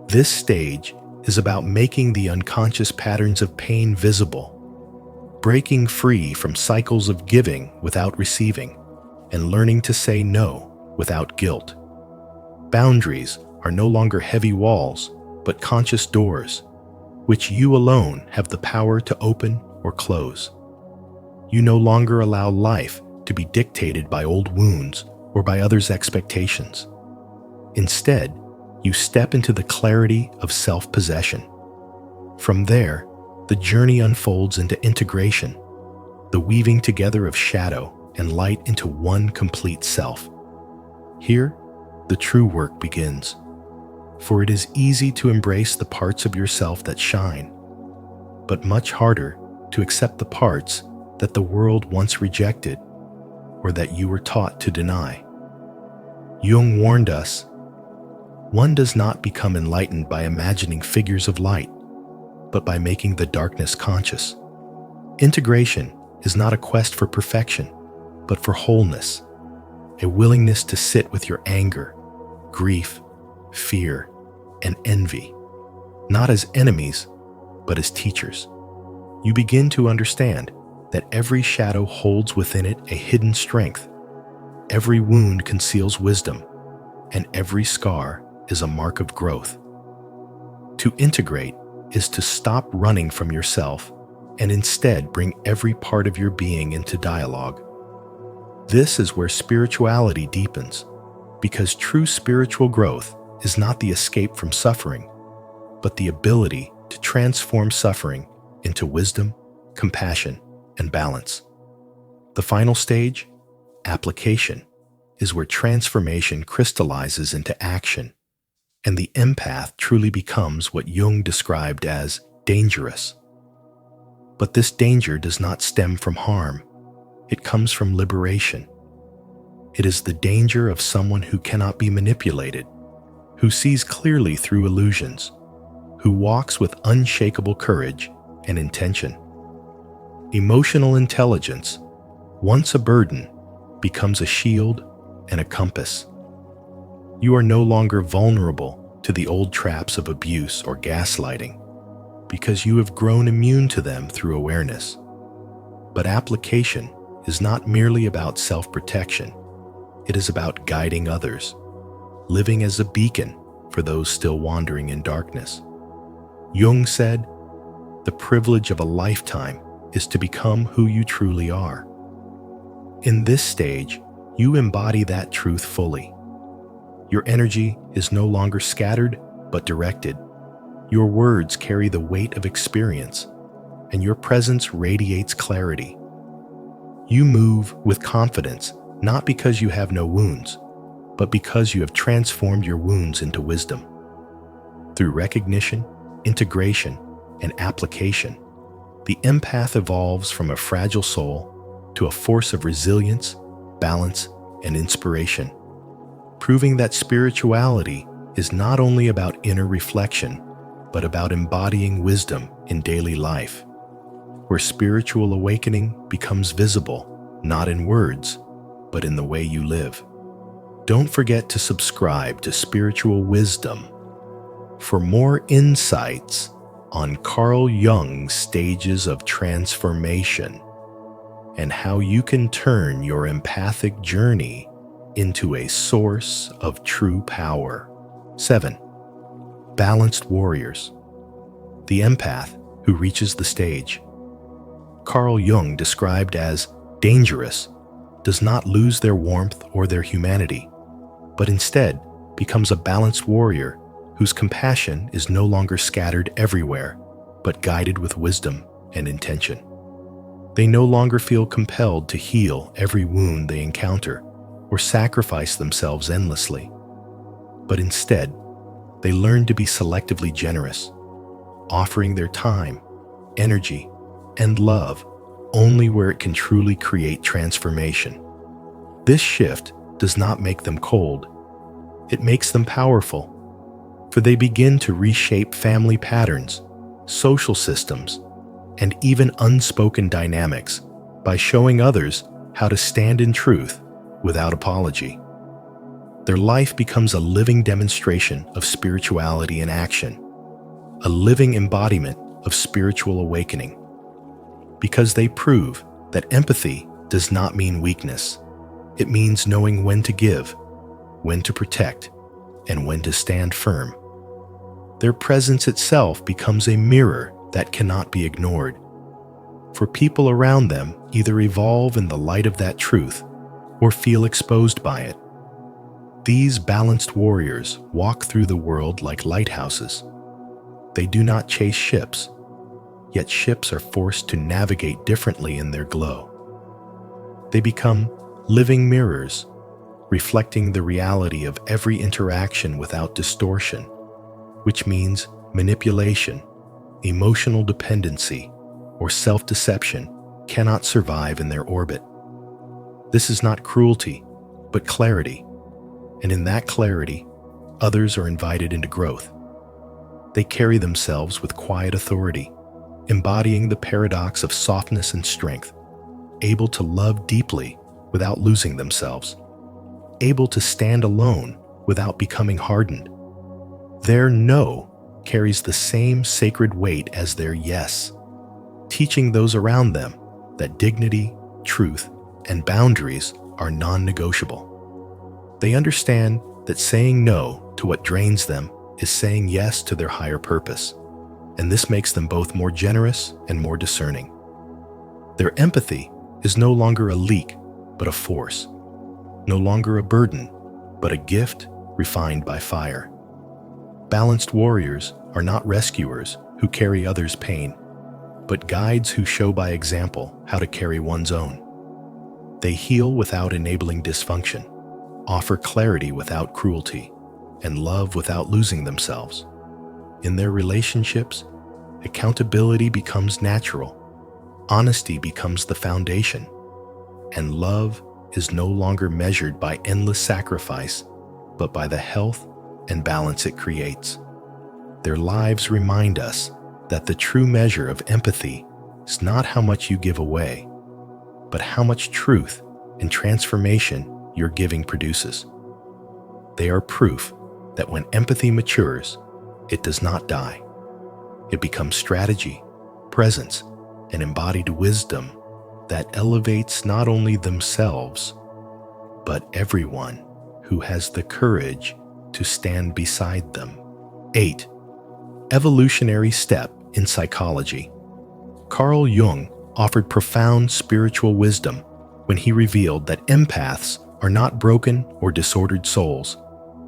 This stage is about making the unconscious patterns of pain visible, breaking free from cycles of giving without receiving, and learning to say no without guilt. Boundaries are no longer heavy walls, but conscious doors, which you alone have the power to open or close. You no longer allow life to be dictated by old wounds or by others' expectations. Instead, you step into the clarity of self-possession. From there, the journey unfolds into integration, the weaving together of shadow and light into one complete self. Here, the true work begins, for it is easy to embrace the parts of yourself that shine, but much harder to accept the parts that the world once rejected or that you were taught to deny. Jung warned us, one does not become enlightened by imagining figures of light, but by making the darkness conscious. Integration is not a quest for perfection, but for wholeness, a willingness to sit with your anger, grief, fear, and envy, not as enemies, but as teachers. You begin to understand that every shadow holds within it a hidden strength, every wound conceals wisdom, and every scar is a mark of growth. To integrate is to stop running from yourself and instead bring every part of your being into dialogue. This is where spirituality deepens, because true spiritual growth is not the escape from suffering, but the ability to transform suffering into wisdom, compassion, and balance. The final stage, application, is where transformation crystallizes into action, and the empath truly becomes what Jung described as dangerous. But this danger does not stem from harm. It comes from liberation. It is the danger of someone who cannot be manipulated, who sees clearly through illusions, who walks with unshakable courage and intention. Emotional intelligence, once a burden, becomes a shield and a compass. You are no longer vulnerable to the old traps of abuse or gaslighting, because you have grown immune to them through awareness. But application is not merely about self-protection. It is about guiding others, living as a beacon for those still wandering in darkness. Jung said, "The privilege of a lifetime is to become who you truly are." In this stage, you embody that truth fully. Your energy is no longer scattered, but directed. Your words carry the weight of experience, and your presence radiates clarity. You move with confidence, not because you have no wounds, but because you have transformed your wounds into wisdom. Through recognition, integration, and application, the empath evolves from a fragile soul to a force of resilience, balance, and inspiration, proving that spirituality is not only about inner reflection, but about embodying wisdom in daily life, where spiritual awakening becomes visible, not in words, but in the way you live. Don't forget to subscribe to Spiritual Wisdom for more insights on Carl Jung's stages of transformation and how you can turn your empathic journey into a source of true power. 7. Balanced warriors. The empath who reaches the stage, Carl Jung described as dangerous, does not lose their warmth or their humanity, but instead becomes a balanced warrior whose compassion is no longer scattered everywhere, but guided with wisdom and intention. They no longer feel compelled to heal every wound they encounter or sacrifice themselves endlessly, but instead, they learn to be selectively generous, offering their time, energy, and love only where it can truly create transformation. This shift does not make them cold. It makes them powerful, for they begin to reshape family patterns, social systems, and even unspoken dynamics by showing others how to stand in truth without apology. Their life becomes a living demonstration of spirituality in action, a living embodiment of spiritual awakening. because they prove that empathy does not mean weakness. It means knowing when to give, when to protect, and when to stand firm. Their presence itself becomes a mirror that cannot be ignored, for people around them either evolve in the light of that truth or feel exposed by it. These balanced warriors walk through the world like lighthouses. They do not chase ships, yet ships are forced to navigate differently in their glow. They become living mirrors, reflecting the reality of every interaction without distortion, which means manipulation, emotional dependency, or self-deception cannot survive in their orbit. This is not cruelty, but clarity, and in that clarity, others are invited into growth. They carry themselves with quiet authority, embodying the paradox of softness and strength, able to love deeply without losing themselves, able to stand alone without becoming hardened. Their no carries the same sacred weight as their yes, teaching those around them that dignity, truth, and boundaries are non-negotiable. They understand that saying no to what drains them is saying yes to their higher purpose, and this makes them both more generous and more discerning. Their empathy is no longer a leak, but a force, no longer a burden, but a gift refined by fire. Balanced warriors are not rescuers who carry others' pain, but guides who show by example how to carry one's own. They heal without enabling dysfunction, offer clarity without cruelty, and love without losing themselves. In their relationships, accountability becomes natural, honesty becomes the foundation, and love is no longer measured by endless sacrifice, but by the health and balance it creates. Their lives remind us that the true measure of empathy is not how much you give away, but how much truth and transformation your giving produces. They are proof that when empathy matures, it does not die. It becomes strategy, presence, and embodied wisdom that elevates not only themselves, but everyone who has the courage to stand beside them. 8. Evolutionary step in psychology. Carl Jung offered profound spiritual wisdom when he revealed that empaths are not broken or disordered souls,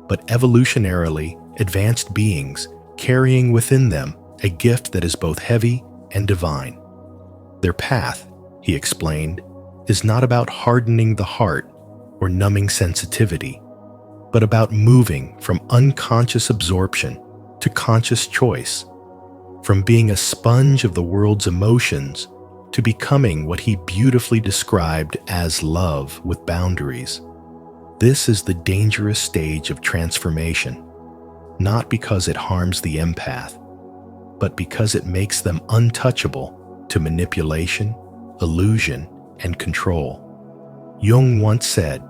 but evolutionarily advanced beings carrying within them a gift that is both heavy and divine. Their path, he explained, is not about hardening the heart or numbing sensitivity, but about moving from unconscious absorption to conscious choice, from being a sponge of the world's emotions to becoming what he beautifully described as love with boundaries. This is the dangerous stage of transformation, not because it harms the empath, but because it makes them untouchable to manipulation, illusion, and control. Jung once said,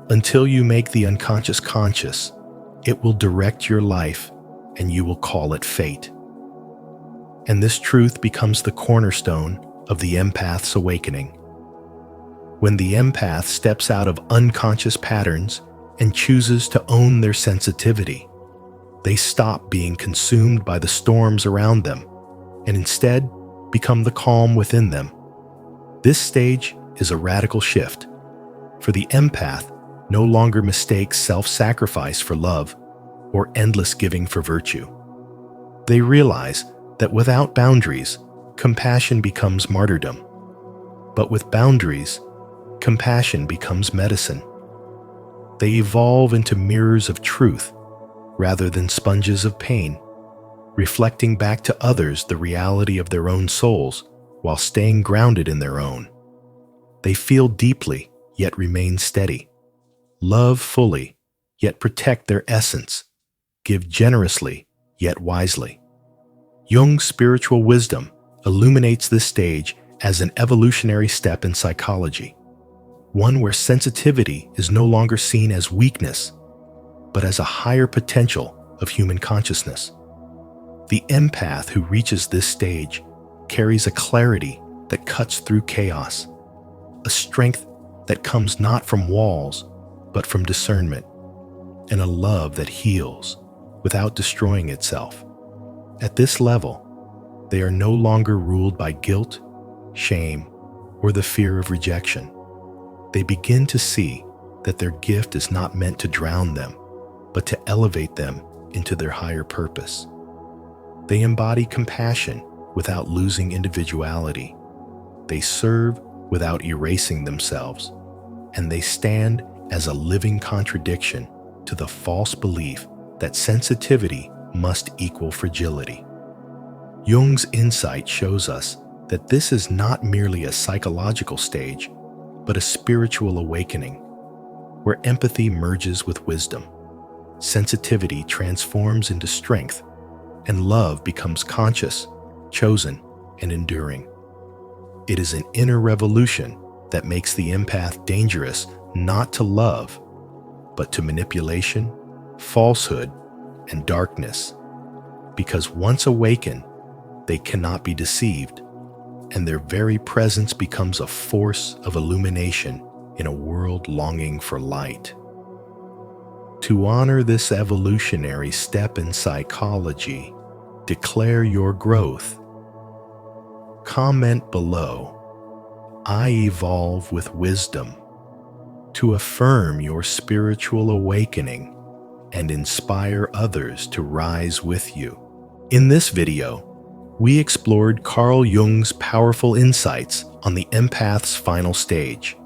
"Until you make the unconscious conscious, it will direct your life and you will call it fate." And this truth becomes the cornerstone of the empath's awakening. When the empath steps out of unconscious patterns and chooses to own their sensitivity, they stop being consumed by the storms around them and instead become the calm within them. This stage is a radical shift, for the empath no longer mistakes self-sacrifice for love or endless giving for virtue. They realize that without boundaries, compassion becomes martyrdom, but with boundaries, compassion becomes medicine. They evolve into mirrors of truth rather than sponges of pain, reflecting back to others the reality of their own souls while staying grounded in their own. They feel deeply, yet remain steady. Love fully, yet protect their essence. Give generously, yet wisely. Jung's spiritual wisdom illuminates this stage as an evolutionary step in psychology, one where sensitivity is no longer seen as weakness, but as a higher potential of human consciousness. The empath who reaches this stage carries a clarity that cuts through chaos, a strength that comes not from walls, but from discernment, and a love that heals without destroying itself. At this level, they are no longer ruled by guilt, shame, or the fear of rejection. They begin to see that their gift is not meant to drown them, but to elevate them into their higher purpose. They embody compassion without losing individuality. They serve without erasing themselves, and they stand as a living contradiction to the false belief that sensitivity must equal fragility. Jung's insight shows us that this is not merely a psychological stage, but a spiritual awakening, where empathy merges with wisdom, sensitivity transforms into strength, and love becomes conscious, chosen, and enduring. It is an inner revolution that makes the empath dangerous not to love, but to manipulation, falsehood, and darkness. Because once awakened, they cannot be deceived, and their very presence becomes a force of illumination in a world longing for light. To honor this evolutionary step in psychology, declare your growth. Comment below, "I evolve with wisdom," to affirm your spiritual awakening and inspire others to rise with you. In this video, we explored Carl Jung's powerful insights on the empath's final stage,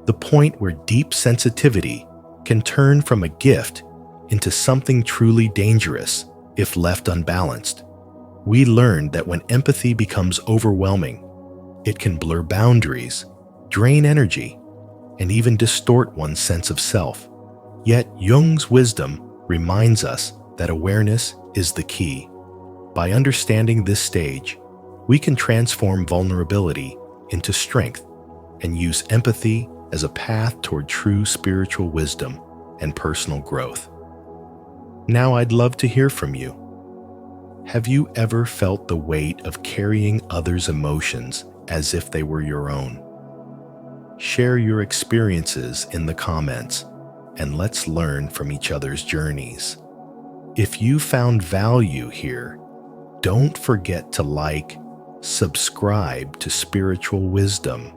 the point where deep sensitivity can turn from a gift into something truly dangerous if left unbalanced. We learned that when empathy becomes overwhelming, it can blur boundaries, drain energy, and even distort one's sense of self. Yet Jung's wisdom reminds us that awareness is the key. By understanding this stage, we can transform vulnerability into strength and use empathy as a path toward true spiritual wisdom and personal growth. Now I'd love to hear from you. Have you ever felt the weight of carrying others' emotions as if they were your own? Share your experiences in the comments, and let's learn from each other's journeys. If you found value here, don't forget to like, subscribe to Spiritual Wisdom,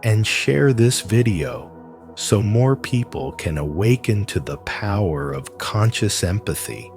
and share this video so more people can awaken to the power of conscious empathy.